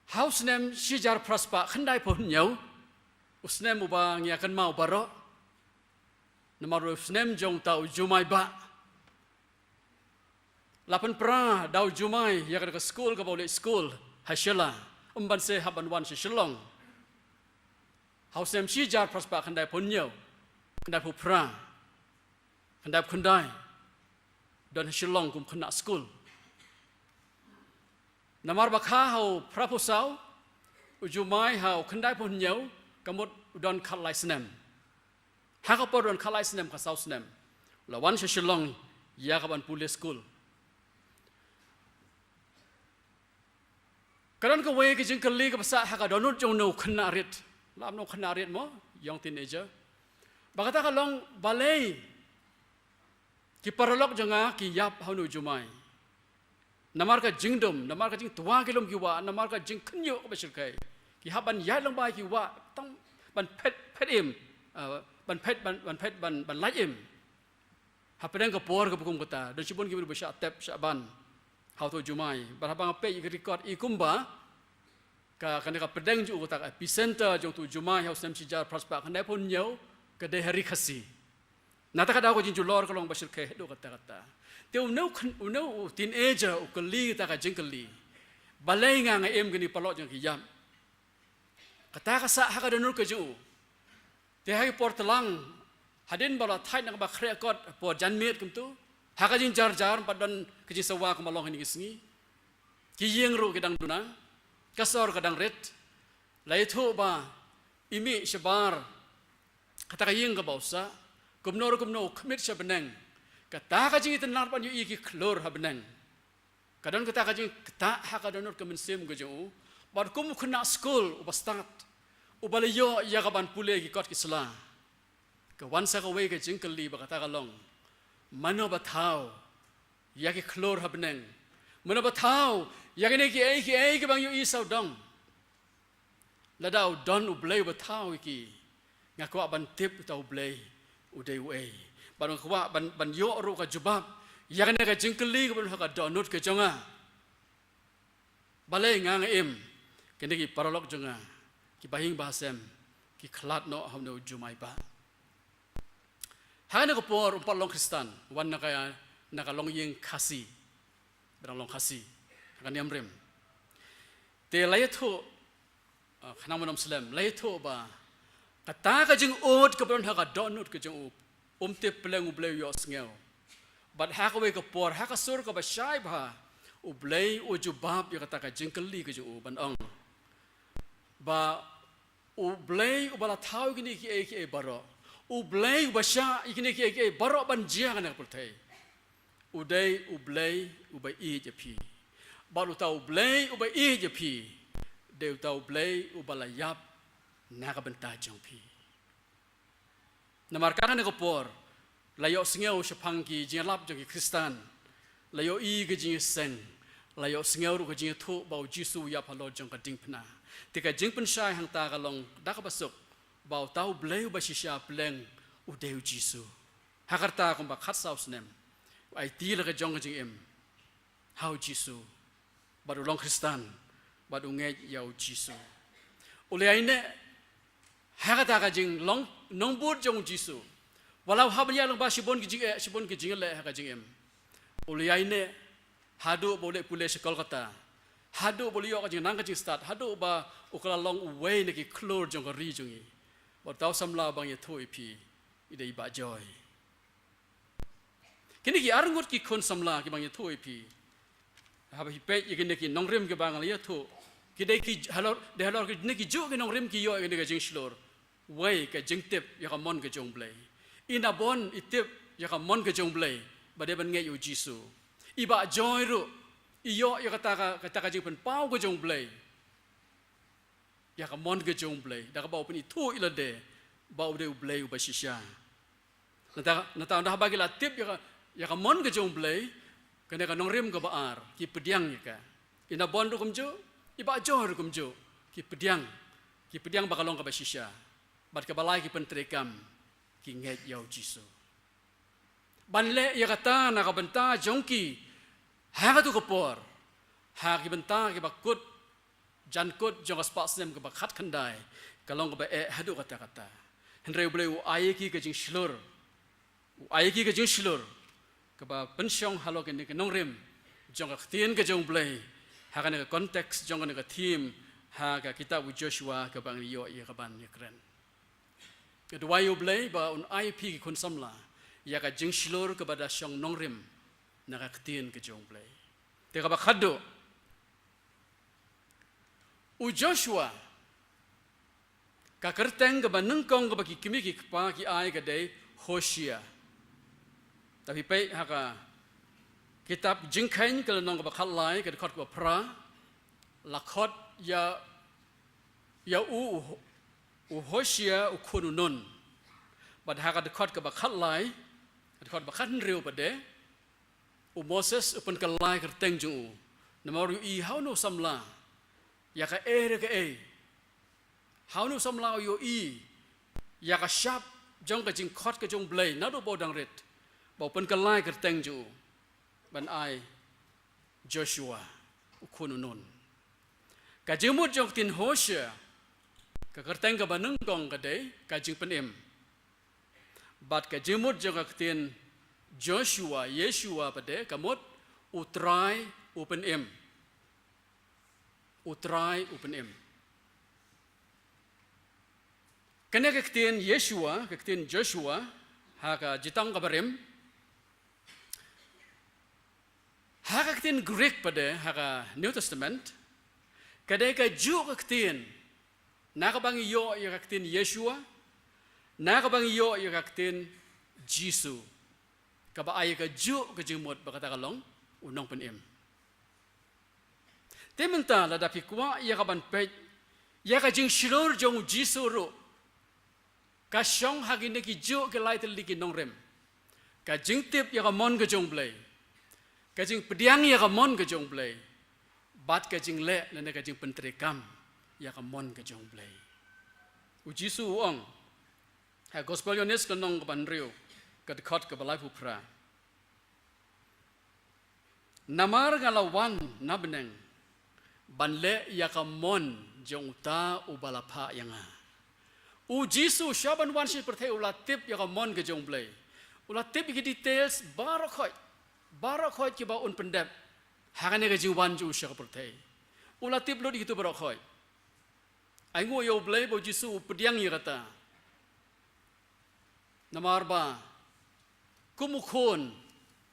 haus nem sijar praspa khandai pon nyau usnem ubang ya kan mau baro Namaru snem jong tau jumai ba. Lapan pra dau jumai ya ke school ke boleh school hasyala umban se haban wan shalong. Hau sem si jar prospa kandai punyo. Kandai pu pra. Kandai kandai. Dan shalong kum kena school. Namar bakha hau prapusau ujumai hau kandai punyo kamut don khalai snem. Hakapor don khalai snem ka sau snem. Lawan shalong ya kaban pule school. Karan ka way ka jing kali ka basa haka donut jong no kanarit. Lam no kanarit mo young teenager. Bakata ka long Blei. Ki paralok janga ki yap hanu jumai. Namar ka jingdom, namar ka jing tua kilom ki wa, namar ka jing kenyo ka basir kai. Ki haban ya long bai ki wa tong ban pet im. Ban lai im. Hapadang ka por ka bukum kata. Dan sibun ki berbasa tep syaban. How to jumai. Berhabang apa ik record ikumba. Kena ka pedang ju utak epicenter jong tu jumai hau sem sijar prospa kena pun nyau ke de hari khasi. Nata ka daw ko jing julor kalong basir ke do kata. Te unau teenager ukali ta ka jingkali. Balai nga nga em gani palok jong kiyam. Kata ka sa ha ka donur ke ju. Te hai portelang hadin bala thai nang ba khre kot por janmet kum tu. Haka jing jar padon kejing sewa kemalong ini kesengi. Kiyeng ru kedang duna, kasor kedang red. Lai tu ba imi sebar kata kiyeng ke bausa, kumnor kemit sebeneng. Kata kajing tenar pan yu iki klor habeneng. Kadang kata kajing kata haka donor kemensim kejung. Bad kum kena school ubastat. Ubalayo ya kaban pule ki kot kisla. Kawan sa kawai kejing keli bakata kalong. Mana batau, ya ke klor habneng. Mana batau, ya ke neki bang yu isau dong. Ladau don Blei batau iki. Ngaku ban tip tau Blei udai uai. Ban kwa ban yo ru ka jubab. Ya ke neki jingkeli ke ban ka donut ke jonga. Balai ngang im. Ke neki paralok jonga. Ki bahing bahasem. Ki klat no hamno jumai ba. Hanya kapor umpat long Kristen, wan nak long yang kasih, berang long kasih, akan diamrem. Te layat ho, kenapa nama Muslim? Layat ho ba, kata kajing od keberon haka donut kajing te peleng Blei yo sngeu. But haka we kapor haka sur ka basyai ba, Blei ujubab yo kata kajing keli kajing banong. Ba Blei ubala tahu gini ki baro. Blei basya ikini ki barok ban jia kana pultai. Udai Blei ubai I jepi. Baru tahu Blei ubai I jepi. Deu tahu Blei ubalayap naga bentah jong pi. Namar kana ko por layo sngeu sepangki jinglap jong Kristen. Layo I ke jing seng. Layo sngeu ru ke jing thu bau Jisu ya phalo jong ka ding phna. Tika jing pen sai hang ta kalong dak basuk. Bau tahu Blei basisya peleng udeu Jisu. Hakarta kung bakat saus nem. Ay tila ka jong jing em. How Jisu. Baru long Kristen. Baru ngej yau Jisu. Uli ay ne. Hakarta ka jing long nongbud jong Jisu. Walau habanya lang ba sibon ki jing le haka jing em. Uli ay ne. Hadu boleh pulih sekolah kata. Hadu boleh yo ka jing nang ka jing start. Hadu ba ukala long uway na ki klor jong ka ri jongi. Tahu samla bang ye thoi pi idai ba joy. Kini ki arngut ki kon samla ki bang ye thoi pi. Haba hi pe ye ki nongrem ki bang ye tho. Ki dai ki halor ki ne ki jo ki nongrem ki yo ki ne jing slor. Wai ka jing tip ya ka mon ka jong Blei. Ina bon itip ya ka mon ka jong Blei. Ba de ban nge yo Jisu. Iba joy ru. Iyo ya kata ka jing pen pau ka jong Blei. Ya kamon ke jong Blei, dah bau pun itu ilade, bau deu Blei ubasisya. Nata dah bagi latip ya kamon ke jong Blei, kena nongrim ke baar, ki pdiang ya ka. Ina bon ru kumjo, iba jor kumjo, ki pdiang bakalong ke basisya. Bat ke balai ki pentrekam, ki nget yau Jisu. Banle ya kata nak benta jongki, ha tu kapor, ha ki benta ki bakut. Jankut jong aspas nem ke bakat kendai kalong ke hadu kata-kata. Henry Blei ayeki ke jing slur ai ki ke jing silur ke ba pensiong halo ke ni ke nong rim jong ka tien ke jong Blei ha ka ne konteks jong ka ne theme ha ka kitab Joshua ke bang yo ye ka ban ye kren kedua yo Blei ba un ai pi ki kun samla ya ka jing silur ke bada siong nong rim na ka tien ke jong Blei te ka ba khado u Joshua ka kerteng ke ba nengkong ke ba ki kimi ki pa ki ai ke dei Hosea tapi pe ha ka kitab jingkain ke nong ke ba khat lai ke khot ke ba pra la khot ya u Hosea u khunu non bad ha ka de khot ke ba khat lai de khot ba khat riu ba de u Moses u pen ke lai kerteng jung u namor i how no samla ya ka re ke how no samla yo i ya ka shap jong ka jing khot ka jong Blei na do bodang ret bo pen ka lai ka teng ju ban ai Joshua ukunu non ka jimut jong tin Hosea ka kerteng ka banung kong ka dei ka jing pen em bat ka jimut jong ka tin Joshua Yeshua pa de kamot utrai open em utrai open em kena kektian Yeshua, kektian Joshua, haka jitang kabarim, haka kektian Greek pada haka New Testament, kadai ka Jew kektian, nakabangi yo ya kektian Yeshua, nakabangi yo ya kektian Jisu, kaba ay ka Jew kejimut bakata kalong unong penim. Tementa lada pikwa ya kaban pej, ya kajing shilor jong Jisu ro. Ka siong hagi ne ki jo ke lai tel ki nong rem ka jing tip ya ka mon ke jong Blei ka jing pdiang ya ka mon ke jong Blei bat ka jing le ne ka jing pentrekam ya ka mon ke jong Blei u Jisu ong ha gospel yones ka nong ban riu ka de khot ka balai pu pra namar ngalawan nabneng ban le ya ka mon jong ta u balapha yanga u Jisu shaban wan shi perthai ula tip ya ka mon ke jong Blei ula tip ki details barakhoi ki ba un pendep hangane ke jiwan ju sha perthai ula tip lo di tu barakhoi ai ngo yo Blei bo Jisu pdiang ya kata namar ba kumukhon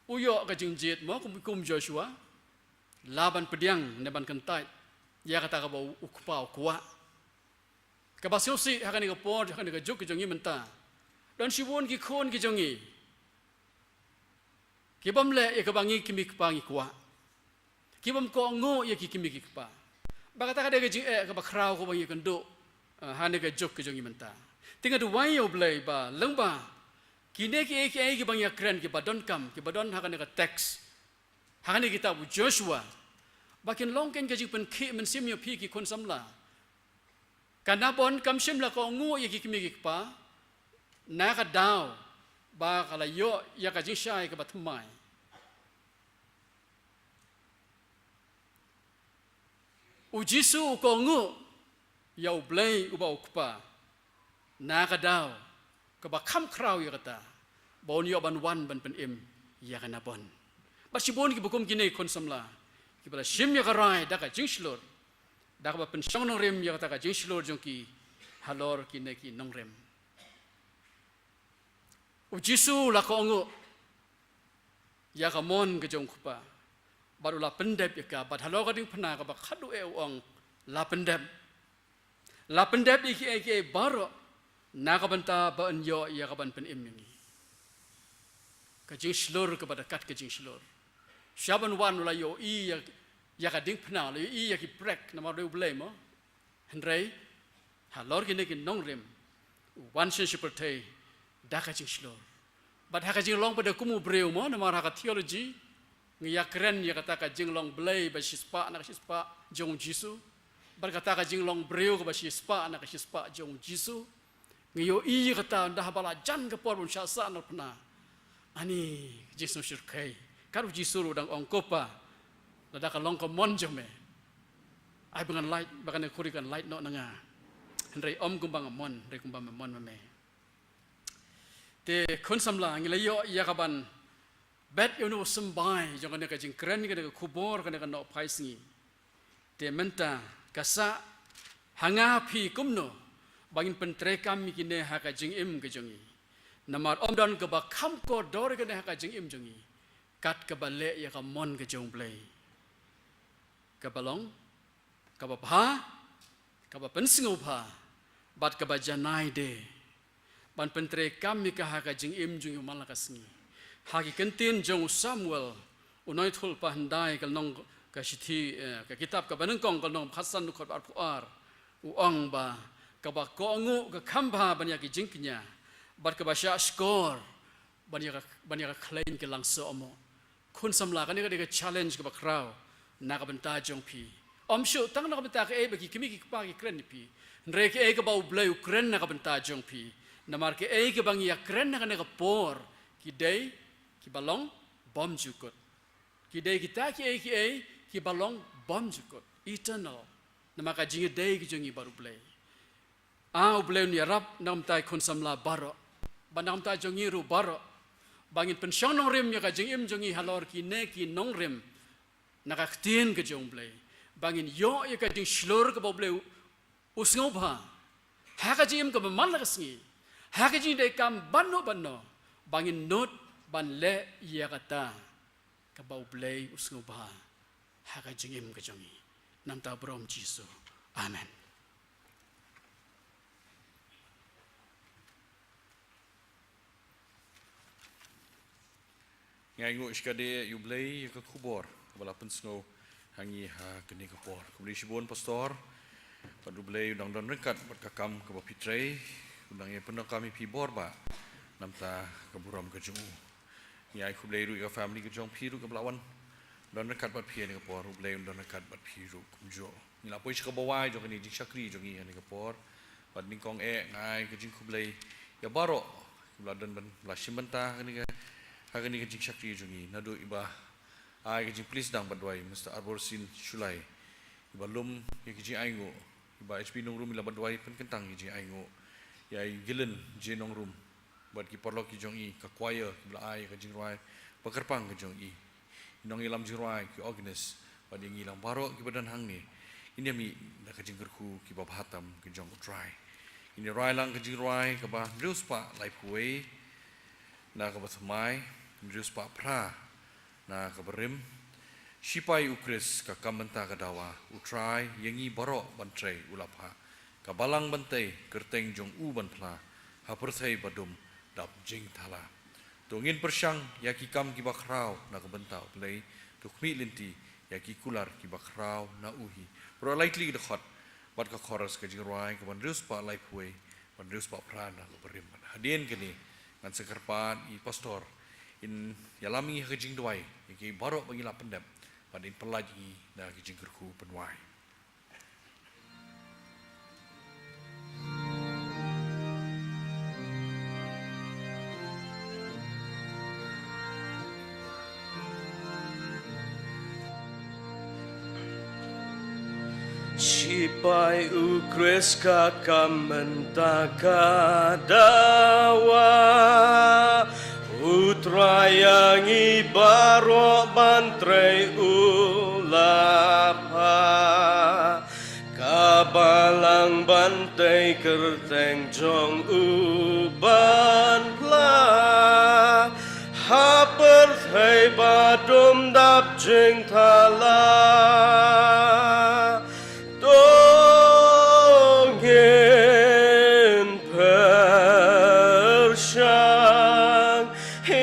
uyo ka jingjit mo kum Joshua laban pdiang ne ban kentai ya kata ka ba ukpa kuwa kabasyo si hakani ka por hakani ka juk ki jongi menta don siwon ki khon ki jongi ki bamle e ka bangi kimi ka pangi kwa ki bam ko ngo ye ki kimi ki pa bakata ka de ka jing e ka ba kraw ko bangi kan do hane ka juk ki jongi menta tinga du wai yo Blei ba lyngba ki ne ki ki bangi kren ki ba don kam ki ba don hakani ka text hakani kita bu Joshua bakin longken ka jing pen ki men sim yo pi ki kon samla karena bon kamsim la ko ngu ye ki kimi ki pa na ka daw ba kala yo ya ka jing shai ka batmai u Jisu ko ngu ya Blei u ba ukpa na ka daw ka ba kham kraw ya kata bon yo ban wan ban pen im ya kana bon ba si bon ki bukum ki nei kon samla ki bala shim ya ka rai da ka jing shlor dak ba pen song nong rem ya kata ka jing shlor jong ki halor ki ne ki nong rem u Jisu la ko ngo ya ka mon ke jong khupa baru la pendep ya ka bat halor ka ding phna ka ba khadu e ong la pendep iki baro na ka banta ba an yo ya ka ban pen im ni ka jing shlor ka ba kat ka jing shlor shaban wan la yo i ya ka ding phna le i ya ki prek na ma do Blei mo hendrei ha lor ki ne ki nong rem wan shin shipertei da ka jing shlor bat ha ka jing long pa de kumu breu mo na ma ha ka theology ngi ya kren ya kata ka jing long Blei ba shispa na ka shispa jong Jisu bar kata ka jing long breu ka ba shispa na ka shispa jong Jisu ngi yo i kata nda bala jan ka por bun sha sa na phna ani Jisu shirkai karu Jisu dang ong kopa lada ka long ko mon jome ai bangan light bakan kuri kan light no nanga hendrei om kumbang mon re kumbang mon me te kon samla ngilayo ya kaban bet yo no sembai jangan ka jing kren ka kubor ka no paisingi te menta kasa hanga phi kumno bangin pentrekam mikine ha ka jing im ka jongi namar omdan ka ba kham ko dor ka ha ka jing im jongi kat ka ba le ya ka mon ka jong Blei ka balong ka ba pha ka ba pen sngewbha bat ka ba janai de ban pentrekam mi ka ha ka jing im jongi malakasngi hagi kentin jong Samuel unai thul pa handai kal nong ka sithi ka kitab ka banang kong kal nong khasan khot ar puar uang ba ka ba ko ngu ka khamba ban ya ki jingknya bat ka ba sha score ban ya ka claim ke lang so mo kun samla ka ni ka challenge ka ba kraw na ka banta jong pi shu tang na ka banta ka e ba ki kimi ki pa ki kren pi nre ke e ka ba Blei ukren na ka banta jong pi na mar ke e ka bang ya kren na ka por ki dei ki balong bom jukut ki dei kita ki balong bom jukut eternal nama ka jingi dei ki jongi baru Blei Blei ni rap nam tai kon samla baro banam ta jongi ru baro bangin pension nong rim ya ka jingim jongi halor ki ne ki nong rim naka ktien ke jong Blei bangin yo ya ka jing shlor ka Blei sngewbha ha ka jingim ka man la kasngi ha ka jing dei kam banno bangin not ban le ya kata ka Blei sngewbha ha ka jingim ka jongi nam ta brom jisu amen ngai ngu iskade yu Blei ka kubor bala pen snow hangi ha kini ka por kumli sibon pastor padu Blei udang don rekat bat ka kam ka pitrei udang ye penang kami pi bor ba namta ka buram ka jungu ngai ku Blei ru ka family ka jong pi ru ka blawan don rekat bat pi ni ka por Blei don rekat bat pi ru kumjo ni la poi ka bawai jo kini jing sakri jo ngi ni ka por bat ning kong ngai ka jing ku Blei ya baro bladan ban la simbanta ni ka Hari ini kecik syakri jungi, nado iba, kecik please dang badwai, Mr. Arborsin Shulai, iba lum, kecik aingo, iba HP nong room ila badwai penkentang kecik aingo, Gilen J nong room, buat ki porlok ki jongi, ka choir, ki belai, ka jingruai, pakerpang ka jongi, nong ilam jingruai, ki organist, buat yang ilang barok ki badan hang ni, ini ami nak ka Kyrkhu, ki babhatam, ki jong utrai, ini rai lang ka jingruai, ka bah reus pa life way, na ka bathmai, Rius Pak Pra na kabarim Sipai ukris ka kamenta kadawa utrai yengi barok bantrei ulapha ka balang bantai kerteng jong ban pla haperthai badum dap jing thala tongin persyang yaki kam ki bakrau na kabenta Blei tukmi linti yaki kular ki bakrau na uhi pro likely the hot bat ka chorus ka jingruai ka ban Rius Pak life way ban Rius Pak Pra na kabarim hadien kini ngan sekerpan I pastor in yalami ka jing duai ki barok bagi la pendap pada in pelaji na ki jing Kyrkhu penwai Sipai ukris ka kamenta kadawa Utrayangi barok bantrei ulapha Kabalang bantai kerteng jong ban pla Haperthai badum dap jing thala Tongin persyang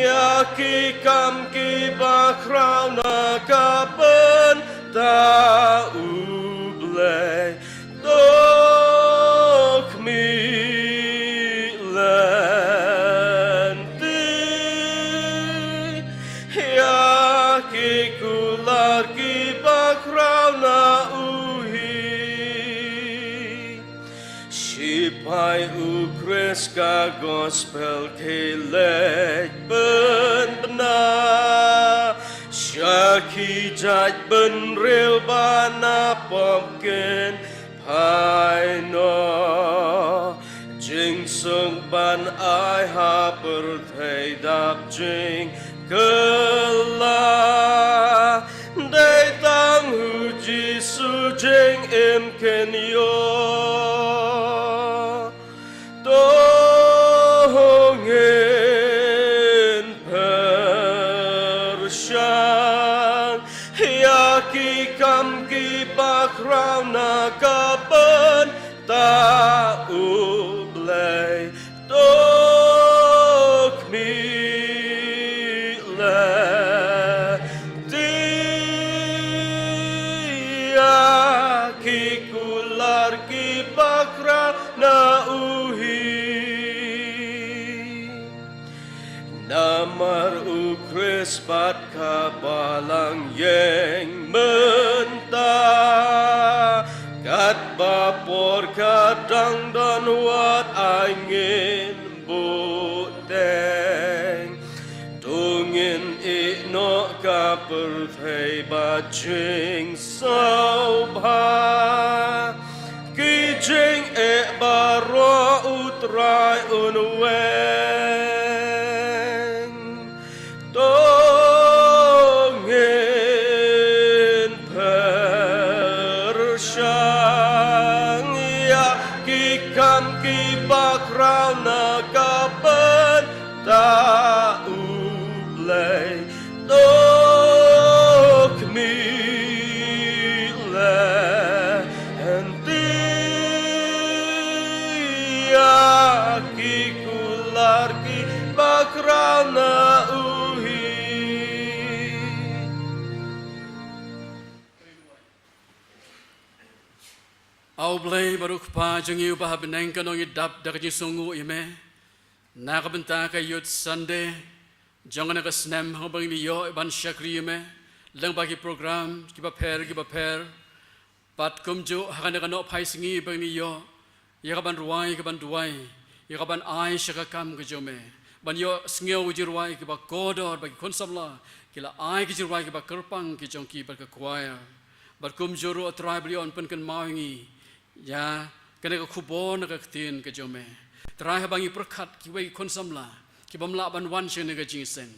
Yaki kam ki bakrau na kapen ta Blei tok mi lenti Yaki kular ki bakrau na Sipai ukris ka gospel kelek benar Syaki jaj ben real bana popken pai no jing sung ban ai ha per thei đạp jing kala Day tang hu Gisu jing im ken yo Tongin persyan Yaki kam ki bakraw na kapan Ta u Blei Tok mi le Yaki kular ki bakra na uhi Namar u krispat ka balang yeng menta Kat bapor kadang dan wat angin buteng Tungin ikno ka perthei bajing sngewbha Kijing baro utrai unweng Tongin persyan Yaki kam ki bakraw na kapan Ta u Blei Tok mi le Henti Yaki kular ki bakraw na uhi Au Blei baruk pa jingiamane beneng kanong idap da kajing sungu ime. Nakabenta ka yut Sunday. Jong na ka snem habang niyo iban syakri ime. Lang bagi program kiba per. Pat kumjo hakana kano pai singi bang niyo. Yakaban ruai kaban duai. Yakaban ai syakakam ka jome. Ban yo sngeu jirwai kiba kodor bagi konsamla. Kila ai ki jirwai kiba kerpang ki jong ki ka choir. Bar kumjo ro atrai belion pen kan mawangi. Ya, kena ka kubon ka tin ka jome. Trai habangi perkat kiwai konsamla. Kibamla ban wan shen ka jingseng.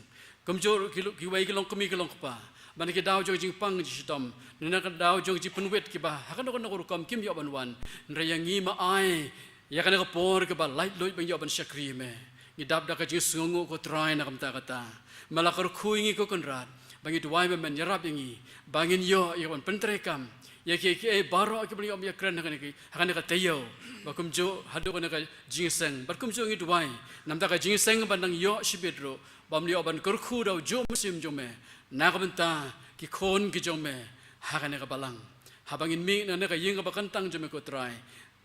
Kumjo kiwai kilong kumi kilong pa. Ban ki daw jong jing pang jitom. Nina ka daw jong ji penwet kiba. Hakan ko na kam kim yo ban wan. Nrayangi ma ai. Ya kena ka por kiba light loit bang yo ban syakri me. Ngidap da ka jing sungu ko trai na kamta kata. Malakar kuingi ko konrad. Bangi duai men yarap yangi. Bangin yo ban pentrekam. Ya ki baro ki beli om ya kren hakan ka tayo bakum jo hadu ka jingseng bakum jo ngi duai namta ka jingseng bandang yo sibedro bam li oban Kyrkhu daw jo musim jome na ka benta ki khon ki jome hakan ka balang habangin mi na ka ying ka bakantang jome ko try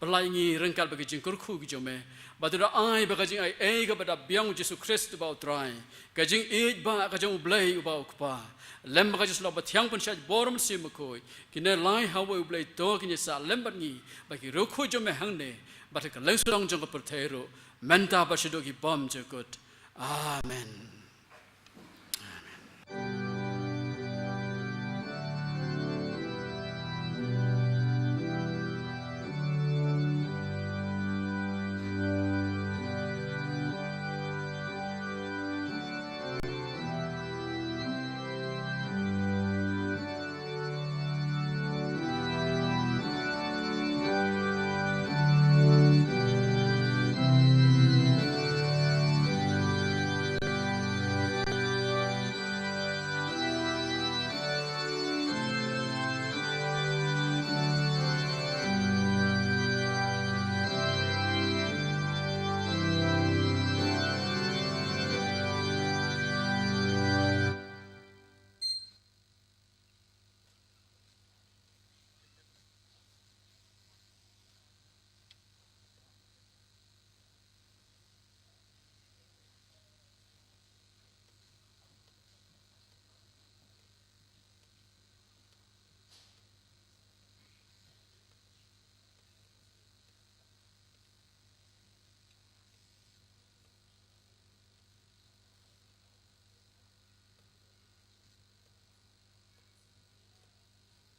Blei ngi rengkal bagi jing Kyrkhu ki jome badura ai bagi jing ai ka bada biang Yesus Kristus ba try ka jing ba ka jong Blei ba ukpa Lemba kaji selalu bertiang pun syaj borom si makoi. Kini lai hawa Blei to kini sa lembat ni bagi rokho jome hangne. Bata kaleng surang jong pertero. Menta bersedok ki bom jekut. Amen.